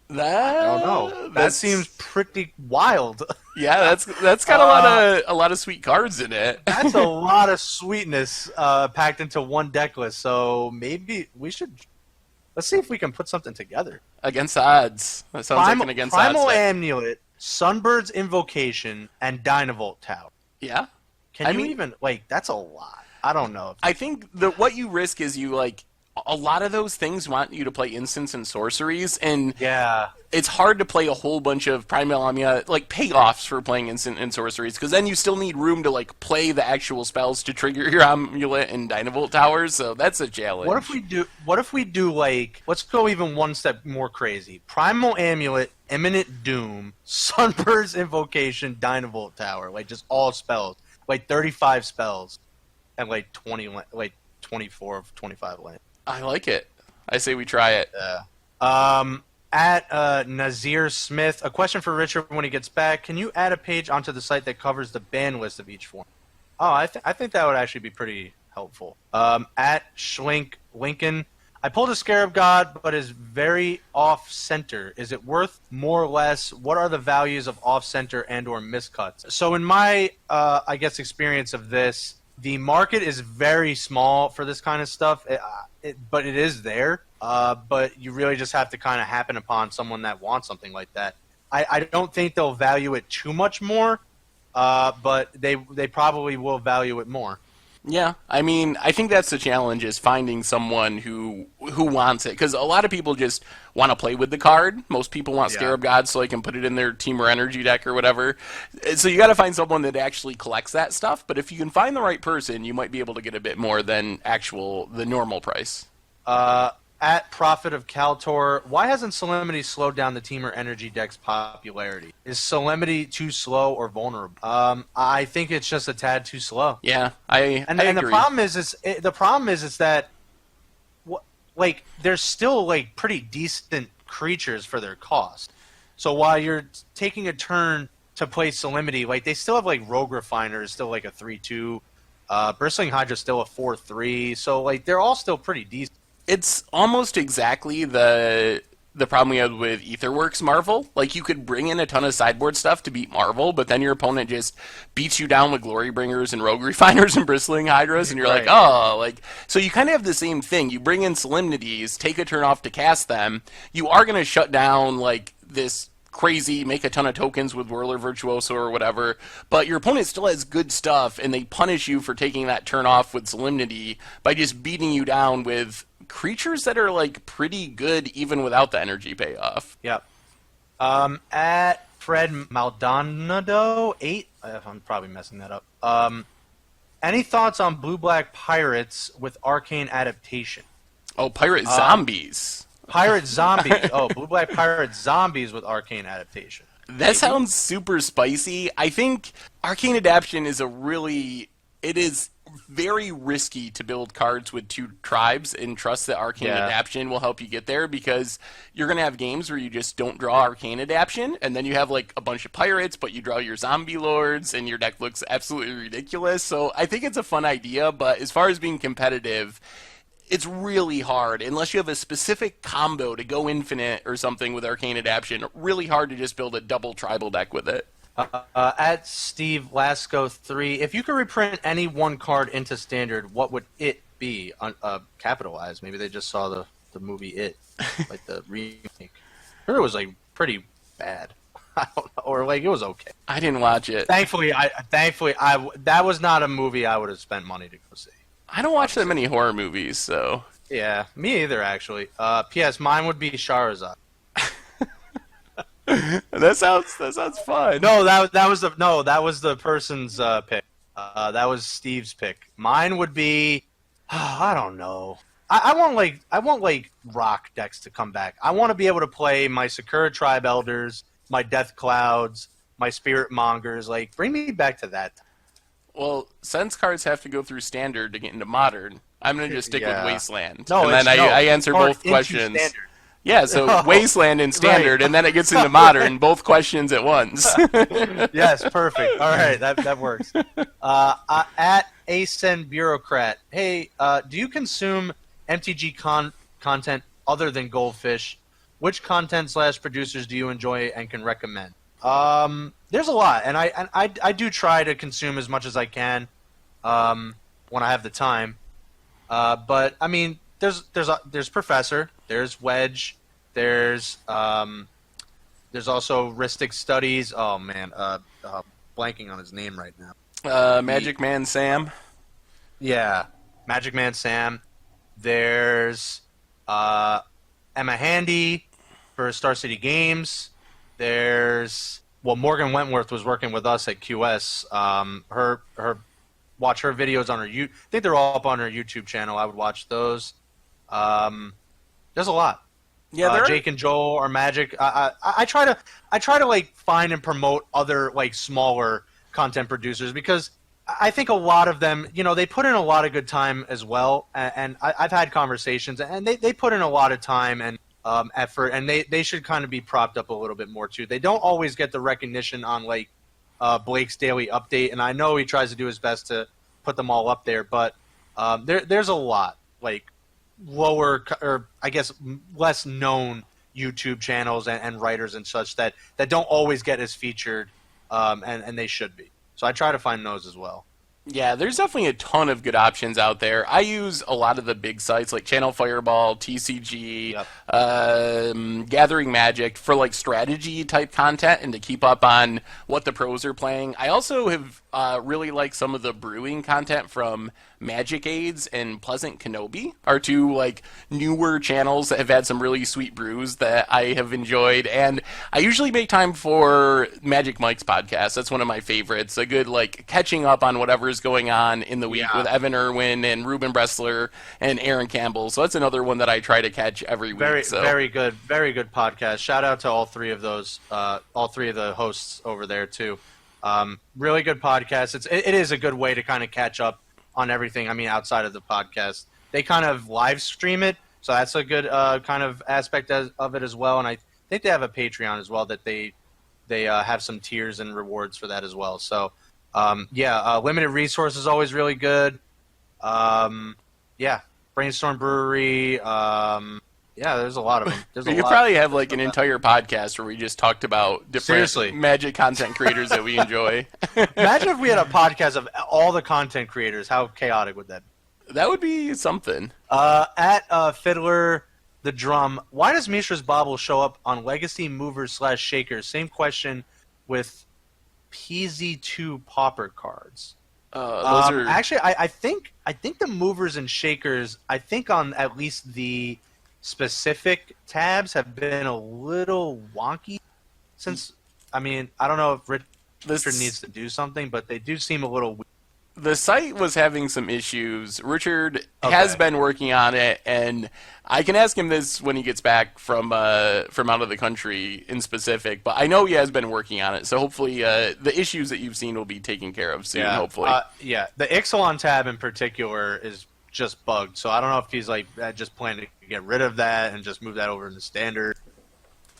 Speaker 1: I don't know. That seems pretty wild.
Speaker 2: Yeah, that's got a lot of sweet cards in it.
Speaker 1: That's a lot of sweetness packed into one deck list. So maybe let's see if we can put something together.
Speaker 2: Against odds. That sounds like an against odds.
Speaker 1: Primal Amulet, Sunbird's Invocation, and Dynavolt Tower.
Speaker 2: Yeah.
Speaker 1: Can you even that's a lot. I don't know.
Speaker 2: I think what you risk is a lot of those things want you to play instants and sorceries, and it's hard to play a whole bunch of Primal Amulet, payoffs for playing instant and sorceries, because then you still need room to play the actual spells to trigger your Amulet and Dynavolt Towers, so that's a challenge.
Speaker 1: What if we do let's go even one step more crazy. Primal Amulet, Imminent Doom, Sunbird's Invocation, Dynavolt Tower, just all spells. 35 spells and 24 of 25 land.
Speaker 2: I like it. I say we try it.
Speaker 1: At Nazir Smith, a question for Richard when he gets back. Can you add a page onto the site that covers the ban list of each form? Oh, I think that would actually be pretty helpful. At Schlink Lincoln, I pulled a Scarab God, but is very off-center. Is it worth more or less? What are the values of off-center and or miscuts? So in my, experience of this, the market is very small for this kind of stuff, but it is there. But you really just have to kind of happen upon someone that wants something like that. I don't think they'll value it too much more, but they probably will value it more.
Speaker 2: Yeah, I think that's the challenge, is finding someone who wants it, because a lot of people just want to play with the card. Most people want Scarab God so they can put it in their Team or Energy deck or whatever. So you got to find someone that actually collects that stuff. But if you can find the right person, you might be able to get a bit more than the normal price.
Speaker 1: At Prophet of Kaltor, why hasn't Solemnity slowed down the Team or Energy deck's popularity? Is Solemnity too slow or vulnerable? I think it's just a tad too slow.
Speaker 2: Yeah, I agree.
Speaker 1: The problem is that they're still pretty decent creatures for their cost. So while you're taking a turn to play Solemnity, they still have Rogue Refiner is still a 3/2, Bristling Hydra still a 4/3. So they're all still pretty decent.
Speaker 2: It's almost exactly the problem we had with Aetherworks Marvel. You could bring in a ton of sideboard stuff to beat Marvel, but then your opponent just beats you down with Glorybringers and Rogue Refiners and Bristling Hydras, and you're so you kind of have the same thing. You bring in Solemnities, take a turn off to cast them. You are going to shut down this crazy, make a ton of tokens with Whirler Virtuoso or whatever, but your opponent still has good stuff, and they punish you for taking that turn off with Solemnity by just beating you down with creatures that are pretty good even without the energy payoff.
Speaker 1: Yep. At Fred Maldonado 8, I'm probably messing that up. Any thoughts on blue-black pirates with arcane adaptation?
Speaker 2: Oh, pirate zombies.
Speaker 1: Pirate zombies. Oh, blue-black pirate zombies with arcane adaptation.
Speaker 2: That sounds super spicy. I think arcane adaptation is it is very risky to build cards with 2 tribes and trust that arcane adaptation will help you get there, because you're going to have games where you just don't draw arcane adaptation, and then you have a bunch of pirates, but you draw your zombie lords and your deck looks absolutely ridiculous. So I think it's a fun idea, but as far as being competitive, it's really hard unless you have a specific combo to go infinite or something with arcane adaptation. Really hard to just build a double tribal deck with it.
Speaker 1: At Steve Lasco 3, if you could reprint any one card into Standard, what would it be? Capitalized. Maybe they just saw the movie It, the remake. I heard it was pretty bad. I don't know, or it was okay.
Speaker 2: I didn't watch it.
Speaker 1: Thankfully, that was not a movie I would have spent money to go see.
Speaker 2: I don't watch that many horror movies, so.
Speaker 1: Yeah, me either, actually. P.S. Mine would be Charizard.
Speaker 2: That sounds fun.
Speaker 1: No, that was the person's pick. That was Steve's pick. Mine would be, I don't know. I want like rock decks to come back. I want to be able to play my Sakura Tribe Elders, my Death Clouds, my Spirit Mongers. Like, bring me back to that.
Speaker 2: Well, since cards have to go through Standard to get into Modern, I'm going to just stick with Wasteland.
Speaker 1: No,
Speaker 2: and then I answer both questions.
Speaker 1: Standard.
Speaker 2: Yeah, so Wasteland and Standard, and then it gets into Modern, both questions at once.
Speaker 1: Yes, perfect. All right, that works. At Ascend Bureaucrat, hey, do you consume MTG content other than Goldfish? Which content / producers do you enjoy and can recommend? There's a lot, and I do try to consume as much as I can when I have the time. But I mean, there's Professor, there's Wedge, there's also Ristic Studies. Oh man, blanking on his name right now.
Speaker 2: Magic Man Sam.
Speaker 1: Yeah, Magic Man Sam. There's Emma Handy for Star City Games. There's Morgan Wentworth was working with us at QS. Watch her videos on her I think they're all up on her YouTube channel. I would watch those. There's a lot.
Speaker 2: Yeah,
Speaker 1: Jake and Joel are Magic. I try to like find and promote other like smaller content producers because I think a lot of them, they put in a lot of good time as well. And I've had conversations, and they put in a lot of time and effort, and they should kind of be propped up a little bit more too. They don't always get the recognition on like Blake's daily update, and I know he tries to do his best to put them all up there, but there's a lot like lower or I guess less known YouTube channels and writers and such that don't always get as featured, and they should be. So I try to find those as well.
Speaker 2: Yeah, there's definitely a ton of good options out there. I use a lot of the big sites like Channel Fireball, TCG, Gathering Magic for like strategy type content and to keep up on what the pros are playing. I also have really liked some of the brewing content from Magic Aids and Pleasant Kenobi, are two like newer channels that have had some really sweet brews that I have enjoyed. And I usually make time for Magic Mike's podcast. That's one of my favorites. A good like catching up on whatever is going on in the week with Evan Irwin and Ruben Bressler and Aaron Campbell. So that's another one that I try to catch every week.
Speaker 1: Very good podcast. Shout out to all three of those, all three of the hosts over there too. Really good podcast. It is a good way to kind of catch up on everything. I mean, outside of the podcast, they kind of live stream it, so that's a good kind of aspect of it as well. And I think they have a Patreon as well that they have some tiers and rewards for that as well. So limited resource is always really good. Brainstorm Brewery. There's a lot of them.
Speaker 2: You could probably have like an entire podcast where we just talked about different Magic content creators that we enjoy.
Speaker 1: Imagine if we had a podcast of all the content creators. How chaotic would that be?
Speaker 2: That would be something.
Speaker 1: At Fiddler the Drum, why does Mishra's Bobble show up on Legacy Movers / Shakers? Same question with PZ2 Pauper cards.
Speaker 2: Those are...
Speaker 1: Actually, I think the Movers and Shakers, I think on at least the specific tabs have been a little wonky since, I mean, I don't know if Richard needs to do something, but they do seem a little weird.
Speaker 2: The site was having some issues. Richard has been working on it, and I can ask him this when he gets back from out of the country in specific, but I know he has been working on it, so hopefully the issues that you've seen will be taken care of soon, hopefully.
Speaker 1: The Ixalan tab in particular is just bugged, so I don't know if he's like just planning to get rid of that and just move that over into standard.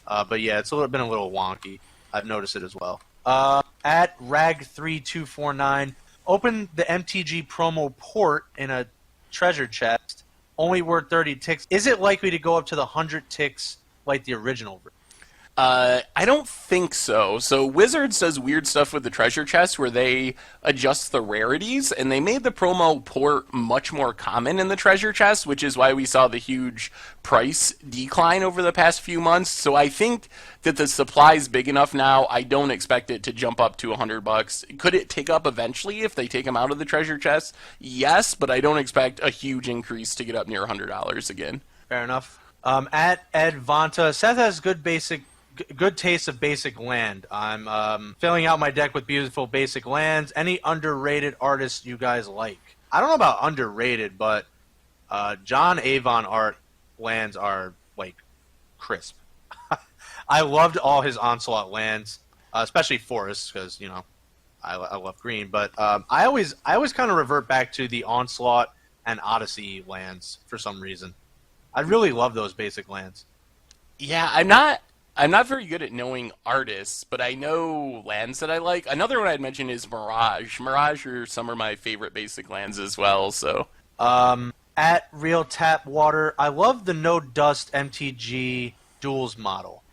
Speaker 1: But yeah, it's been a little wonky. I've noticed it as well. At Rag3249, open the MTG promo port in a treasure chest, only worth 30 ticks. Is it likely to go up to the 100 ticks like the original version?
Speaker 2: I don't think so. So Wizards does weird stuff with the treasure chest where they adjust the rarities, and they made the promo port much more common in the treasure chest, which is why we saw the huge price decline over the past few months. So I think that the supply's big enough now. I don't expect it to jump up to $100. Could it tick up eventually if they take them out of the treasure chest? Yes, but I don't expect a huge increase to get up near $100 again.
Speaker 1: Fair enough. At Ed Vanta, Seth has good basic good taste of basic land. I'm filling out my deck with beautiful basic lands. Any underrated artists you guys like? I don't know about underrated, but John Avon art lands are like crisp. I loved all his Onslaught lands, especially forests, because I love green. But I always kind of revert back to the Onslaught and Odyssey lands for some reason. I really love those basic lands.
Speaker 2: Yeah, I'm not very good at knowing artists, but I know lands that I like. Another one I'd mention is Mirage. Mirage are some of my favorite basic lands as well. So,
Speaker 1: at Real Tap Water, I love the No Dust MTG Duels model.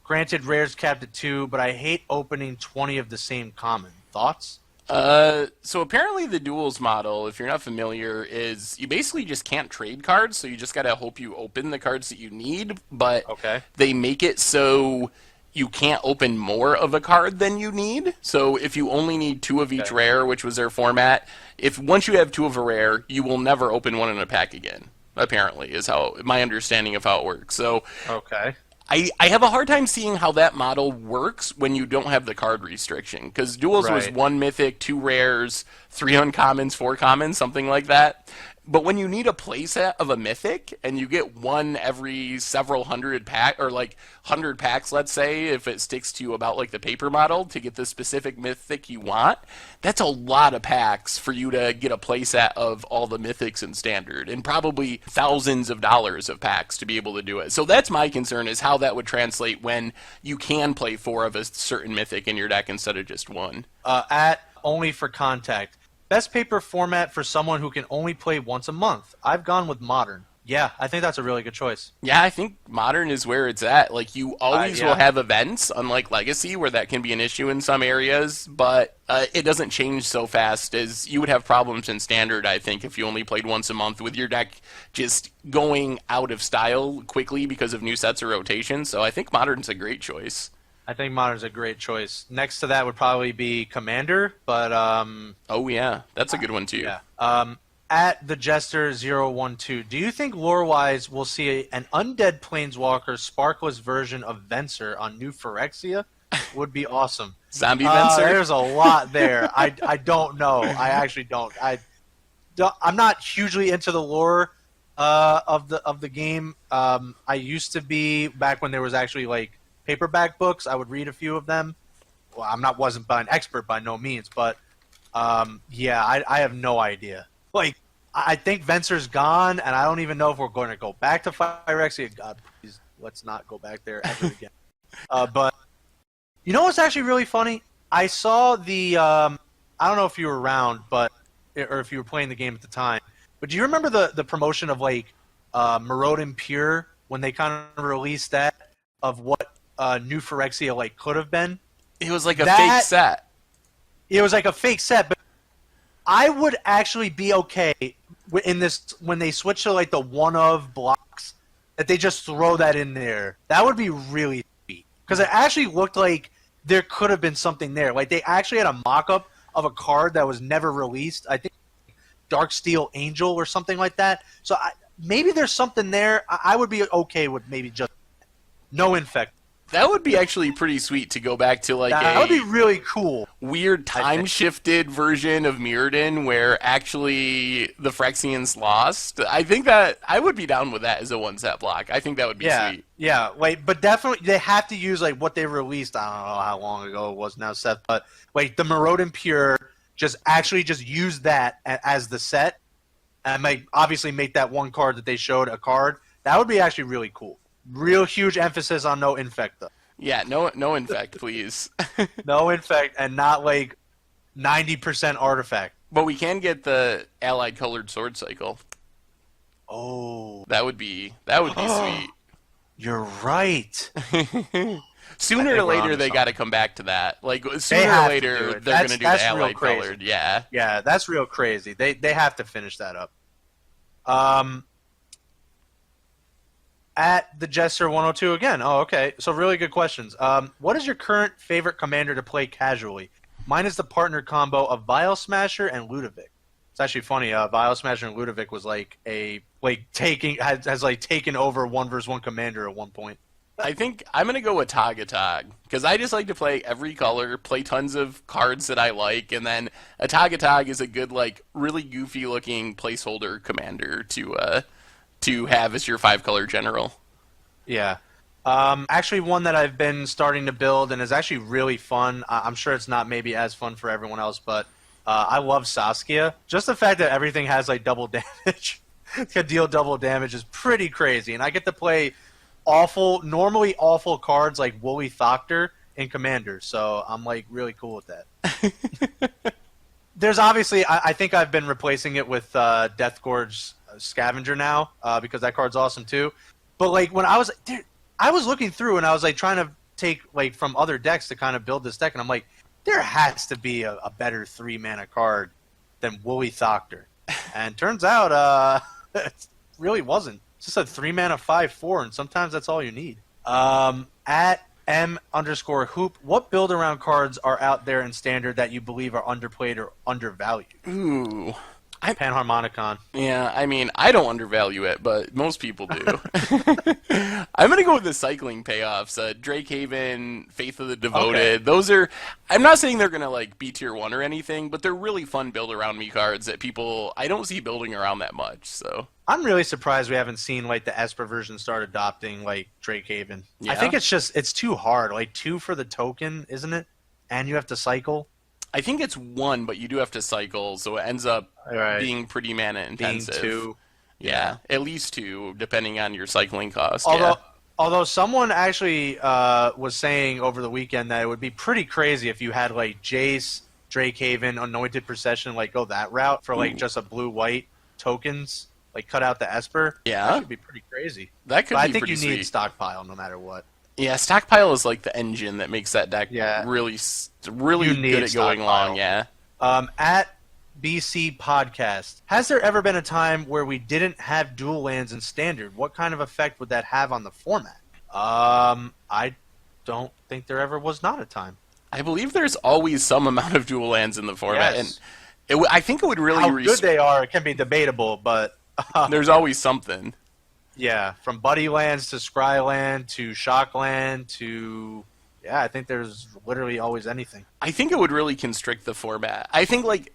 Speaker 1: Granted, rare's capped at 2, but I hate opening 20 of the same common. Thoughts?
Speaker 2: so apparently the duels model, if you're not familiar, is you basically just can't trade cards, so you just gotta hope you open the cards that you need, but
Speaker 1: Okay.
Speaker 2: they make it so you can't open more of a card than you need. So if you only need 2 of each
Speaker 1: Okay.
Speaker 2: rare, which was their format, if once you have 2 of a rare, you will never open one in a pack again. Apparently, is how my understanding of how it works. So
Speaker 1: Okay.
Speaker 2: I have a hard time seeing how that model works when you don't have the card restriction. Because duels was
Speaker 1: Right.
Speaker 2: 1 mythic, 2 rares, 3 uncommons, 4 commons, something like that. But when you need a playset of a mythic and you get one every several hundred pack or like 100 packs, let's say, if it sticks to you about like the paper model to get the specific mythic you want, that's a lot of packs for you to get a playset of all the mythics in standard, and probably thousands of dollars of packs to be able to do it. So that's my concern, is how that would translate when you can play 4 of a certain mythic in your deck instead of just 1.
Speaker 1: At Only for Contact. Best paper format for someone who can only play once a month. I've gone with Modern. Yeah, I think that's a really good choice.
Speaker 2: Yeah, I think Modern is where it's at. Like, you always
Speaker 1: Yeah.
Speaker 2: will have events, unlike Legacy, where that can be an issue in some areas, but it doesn't change so fast as you would have problems in Standard, I think, if you only played once a month with your deck just going out of style quickly because of new sets or rotation. So I think Modern's a great choice.
Speaker 1: I think Modern's a great choice. Next to that would probably be Commander, but
Speaker 2: Oh, yeah, that's a good one, too.
Speaker 1: yeah. At the Jester012, do you think lore-wise we'll see an undead planeswalker sparkless version of Venser on new Phyrexia? Would be awesome.
Speaker 2: Zombie Venser?
Speaker 1: There's a lot there. I don't know. I actually don't. I'm not hugely into the lore of the game. I used to be back when there was actually like paperback books. I would read a few of them. Well, wasn't an expert by no means, but yeah, I have no idea. Like, I think Venser's gone, and I don't even know if we're going to go back to Phyrexia. God, please, let's not go back there ever again. But you know what's actually really funny? I saw the I don't know if you were around, or if you were playing the game at the time, but do you remember the promotion of like Mirrodine Pure when they kind of released that of what new Phyrexia like could have been?
Speaker 2: It was like a fake set.
Speaker 1: It was like a fake set, but I would actually be okay in this when they switch to like the one of blocks, that they just throw that in there. That would be really sweet, because it actually looked like there could have been something there. Like, they actually had a mock-up of a card that was never released. I think Darksteel Angel or something like that. So maybe there's something there. I would be okay with maybe just no infect.
Speaker 2: That would be actually pretty sweet to go back to like
Speaker 1: That would be really cool.
Speaker 2: weird time-shifted version of Mirrodin where actually the Phyrexians lost. I think that I would be down with that as a one-set block. I think that would be sweet.
Speaker 1: Yeah, like, but definitely they have to use like what they released. I don't know how long ago it was now, Seth, but like the Mirrodin Pure, just use that as the set, and obviously make that one card that they showed a card. That would be actually really cool. Real huge emphasis on no infect, though.
Speaker 2: Yeah, no infect, please.
Speaker 1: No infect, and not like 90% artifact.
Speaker 2: But we can get the allied colored sword cycle.
Speaker 1: Oh,
Speaker 2: That would be sweet.
Speaker 1: you're right.
Speaker 2: Sooner or later, they got to come back to that. Like, sooner or later, they're going to do the allied colored. Yeah.
Speaker 1: Yeah, that's real crazy. They have to finish that up. At the Jester102 again. Oh, okay. So really good questions. What is your current favorite commander to play casually? Mine is the partner combo of Vile Smasher and Ludovic. It's actually funny. Vile Smasher and Ludovic was like has taken over 1 versus 1 commander at one point.
Speaker 2: I think I'm gonna go with Tagatog because I just like to play every color, play tons of cards that I like, and then a Tagatog is a good like really goofy looking placeholder commander to have as your 5-color general.
Speaker 1: Yeah. Actually, one that I've been starting to build and is actually really fun. I'm sure it's not maybe as fun for everyone else, but I love Saskia. Just the fact that everything has like double damage, can deal double damage is pretty crazy. And I get to play normally awful cards like Woolly Thoctor in Commander, so I'm like really cool with that. There's obviously, I think I've been replacing it with Deathgorge Scavenger now because that card's awesome too. But like when I was looking through and I was like trying to take like from other decks to kind of build this deck, and I'm like, there has to be a better 3-mana card than Woolly Thoctor, and turns out it really wasn't. It's just a 3-mana 5/4, and sometimes that's all you need. At M_hoop, what build around cards are out there in Standard that you believe are underplayed or undervalued?
Speaker 2: Ooh.
Speaker 1: Panharmonicon.
Speaker 2: Yeah, I mean, I don't undervalue it, but most people do. I'm going to go with the cycling payoffs. Drakehaven, Faith of the Devoted. Okay. Those are, I'm not saying they're going to like be tier 1 or anything, but they're really fun build around me cards that I don't see building around that much. So
Speaker 1: I'm really surprised we haven't seen like the Esper version start adopting like Drakehaven. Yeah. I think it's too hard. Like 2 for the token, isn't it? And you have to cycle.
Speaker 2: I think it's 1, but you do have to cycle, so it ends up being pretty mana intensive.
Speaker 1: Being 2.
Speaker 2: Yeah, at least 2, depending on your cycling cost.
Speaker 1: Although someone actually was saying over the weekend that it would be pretty crazy if you had like Jace, Drakehaven, Anointed Procession, like go that route for like just a blue-white tokens, like cut out the Esper.
Speaker 2: Yeah,
Speaker 1: that would be pretty crazy.
Speaker 2: That could
Speaker 1: but
Speaker 2: be
Speaker 1: I think
Speaker 2: pretty
Speaker 1: you need
Speaker 2: sweet.
Speaker 1: Stockpile no matter what.
Speaker 2: Yeah, Stockpile is like the engine that makes that deck really good at going long. Yeah.
Speaker 1: At BC Podcast, has there ever been a time where we didn't have dual lands in Standard? What kind of effect would that have on the format? I don't think there ever was not a time.
Speaker 2: I believe there's always some amount of dual lands in the format,
Speaker 1: yes.
Speaker 2: And I think it would really...
Speaker 1: How good they are, it can be debatable, but...
Speaker 2: there's always something.
Speaker 1: Yeah, from Buddy Lands to Scryland to Shockland to... Yeah, I think there's literally always anything.
Speaker 2: I think it would really constrict the format. I think, like,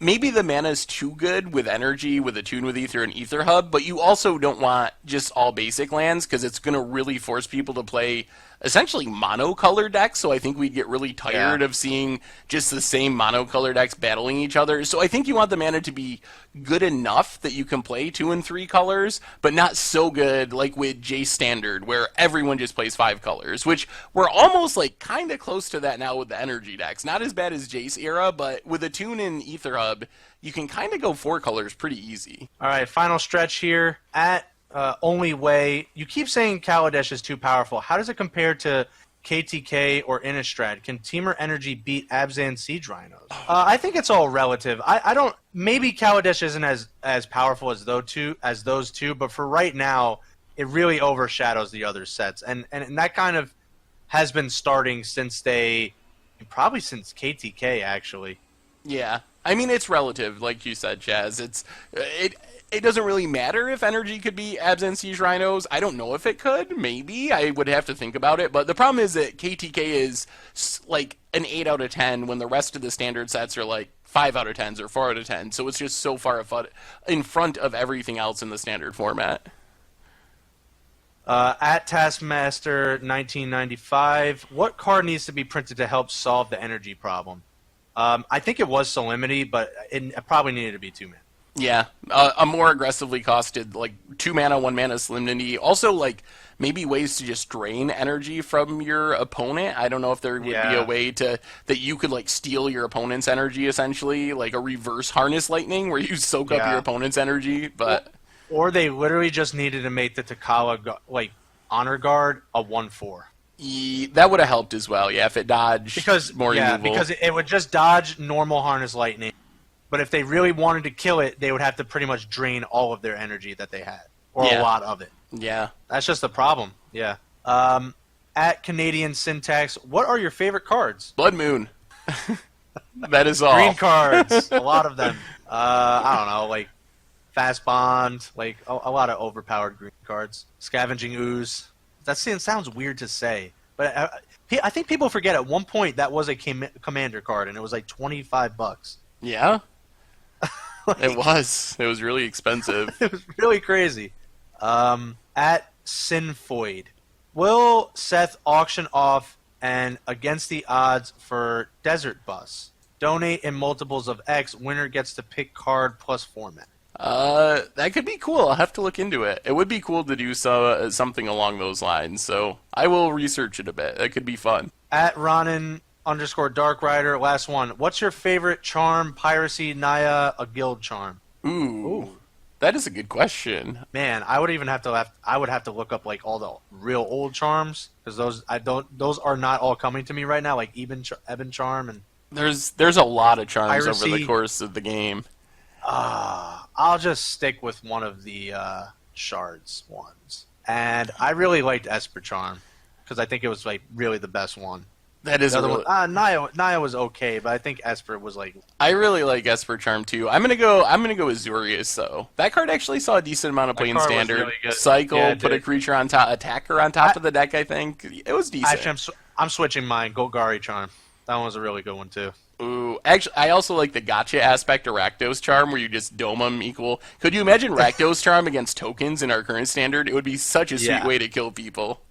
Speaker 2: maybe the mana's too good with energy, with Attune with Ether and Ether Hub, but you also don't want just all basic lands, because it's going to really force people to play essentially monocolor decks, so I think we'd get really tired of seeing just the same monocolor decks battling each other. So I think you want the mana to be good enough that you can play 2 and 3 colors, but not so good like with Jace Standard, where everyone just plays 5 colors, which we're almost like kind of close to that now with the energy decks. Not as bad as Jace era, but with Attune and Ether Hub, you can kind of go 4 colors pretty easy.
Speaker 1: All right, final stretch here. At Only Way, you keep saying Kaladesh is too powerful. How does it compare to KTK or Innistrad? Can Teamer Energy beat Abzan Siege Rhinos? I think it's all relative. I don't. Maybe Kaladesh isn't as powerful as those two, but for right now, it really overshadows the other sets, and that kind of has been starting since probably since KTK actually.
Speaker 2: Yeah, I mean it's relative, like you said, Chaz. It doesn't really matter if energy could be Abzan Siege Rhinos. I don't know if it could. Maybe. I would have to think about it. But the problem is that KTK is like an 8 out of 10 when the rest of the standard sets are like 5 out of 10s or 4 out of 10. So it's just so far in front of everything else in the standard format.
Speaker 1: At Taskmaster 1995, what card needs to be printed to help solve the energy problem? I think it was Solemnity, but it probably needed to be 2 mana.
Speaker 2: Yeah, a more aggressively costed, like 2 mana, 1 mana Solemnity. Also, like, maybe ways to just drain energy from your opponent. I don't know if there would be a way that you could, like, steal your opponent's energy, essentially, like a reverse Harness Lightning, where you soak up your opponent's energy, but...
Speaker 1: Or they literally just needed to make the Takala, like, Honor Guard a 1/4.
Speaker 2: That would have helped as well, if it dodged more removal.
Speaker 1: Because it would just dodge normal Harness Lightning. But if they really wanted to kill it, they would have to pretty much drain all of their energy that they had. Or a lot of it.
Speaker 2: Yeah.
Speaker 1: That's just the problem. Yeah. At Canadian Syntax, what are your favorite cards?
Speaker 2: Blood Moon. That is all.
Speaker 1: Green cards. A lot of them. I don't know, like Fast Bond, like a lot of overpowered green cards. Scavenging Ooze. That sounds weird to say, but I think people forget at one point that was a commander card, and it was like $25.
Speaker 2: Yeah, it was. It was really expensive.
Speaker 1: It was really crazy. At Sinfoid, will Seth auction off an Against the Odds for Desert Bus? Donate in multiples of X. Winner gets to pick card plus format.
Speaker 2: That could be cool. I'll have to look into it. It would be cool to do something along those lines, so I will research it a bit. That could be fun.
Speaker 1: At Ronin_Dark Rider, last one. What's your favorite charm? Piracy, Naya, a guild charm?
Speaker 2: Ooh. That is a good question.
Speaker 1: Man, I would have to look up like all the real old charms, because those are not all coming to me right now, like Eben Charm and
Speaker 2: there's a lot of charms
Speaker 1: Piracy.
Speaker 2: over the course of the game.
Speaker 1: I'll just stick with one of the shards ones. And I really liked Esper Charm, because I think it was like really the best one.
Speaker 2: That is
Speaker 1: the other one. Naya was okay, but I think Esper was like.
Speaker 2: I really like Esper Charm too. I'm gonna go with Zurius though. That card actually saw a decent amount of play in Standard.
Speaker 1: Really
Speaker 2: Cycle,
Speaker 1: yeah,
Speaker 2: put a creature on top, attacker on top of the deck. I think it was decent.
Speaker 1: Actually, I'm switching mine. Golgari Charm. That one was a really good one too.
Speaker 2: Ooh, actually, I also like the gotcha aspect of Rakdos Charm, where you just dome them equal. Could you imagine Rakdos Charm against tokens in our current Standard? It would be such a sweet way to kill people.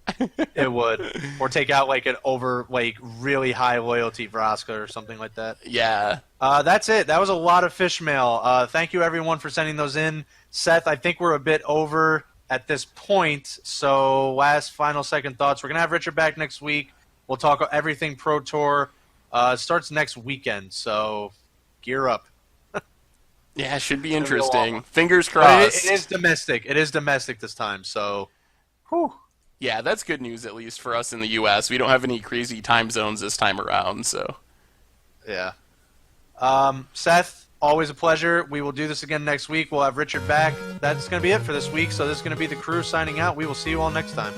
Speaker 1: It would, or take out like an really high loyalty Vraska or something like that.
Speaker 2: Yeah.
Speaker 1: That's it. That was a lot of Fishmail. Thank you everyone for sending those in. Seth, I think we're a bit over at this point. So final second thoughts. We're gonna have Richard back next week. We'll talk everything Pro Tour. Starts next weekend, so gear up.
Speaker 2: Yeah, should be interesting. Fingers crossed.
Speaker 1: It is domestic. It is domestic this time, so. Whew.
Speaker 2: Yeah, that's good news, at least for us in the U.S. We don't have any crazy time zones this time around, so.
Speaker 1: Yeah. Seth, always a pleasure. We will do this again next week. We'll have Richard back. That's going to be it for this week, so this is going to be the crew signing out. We will see you all next time.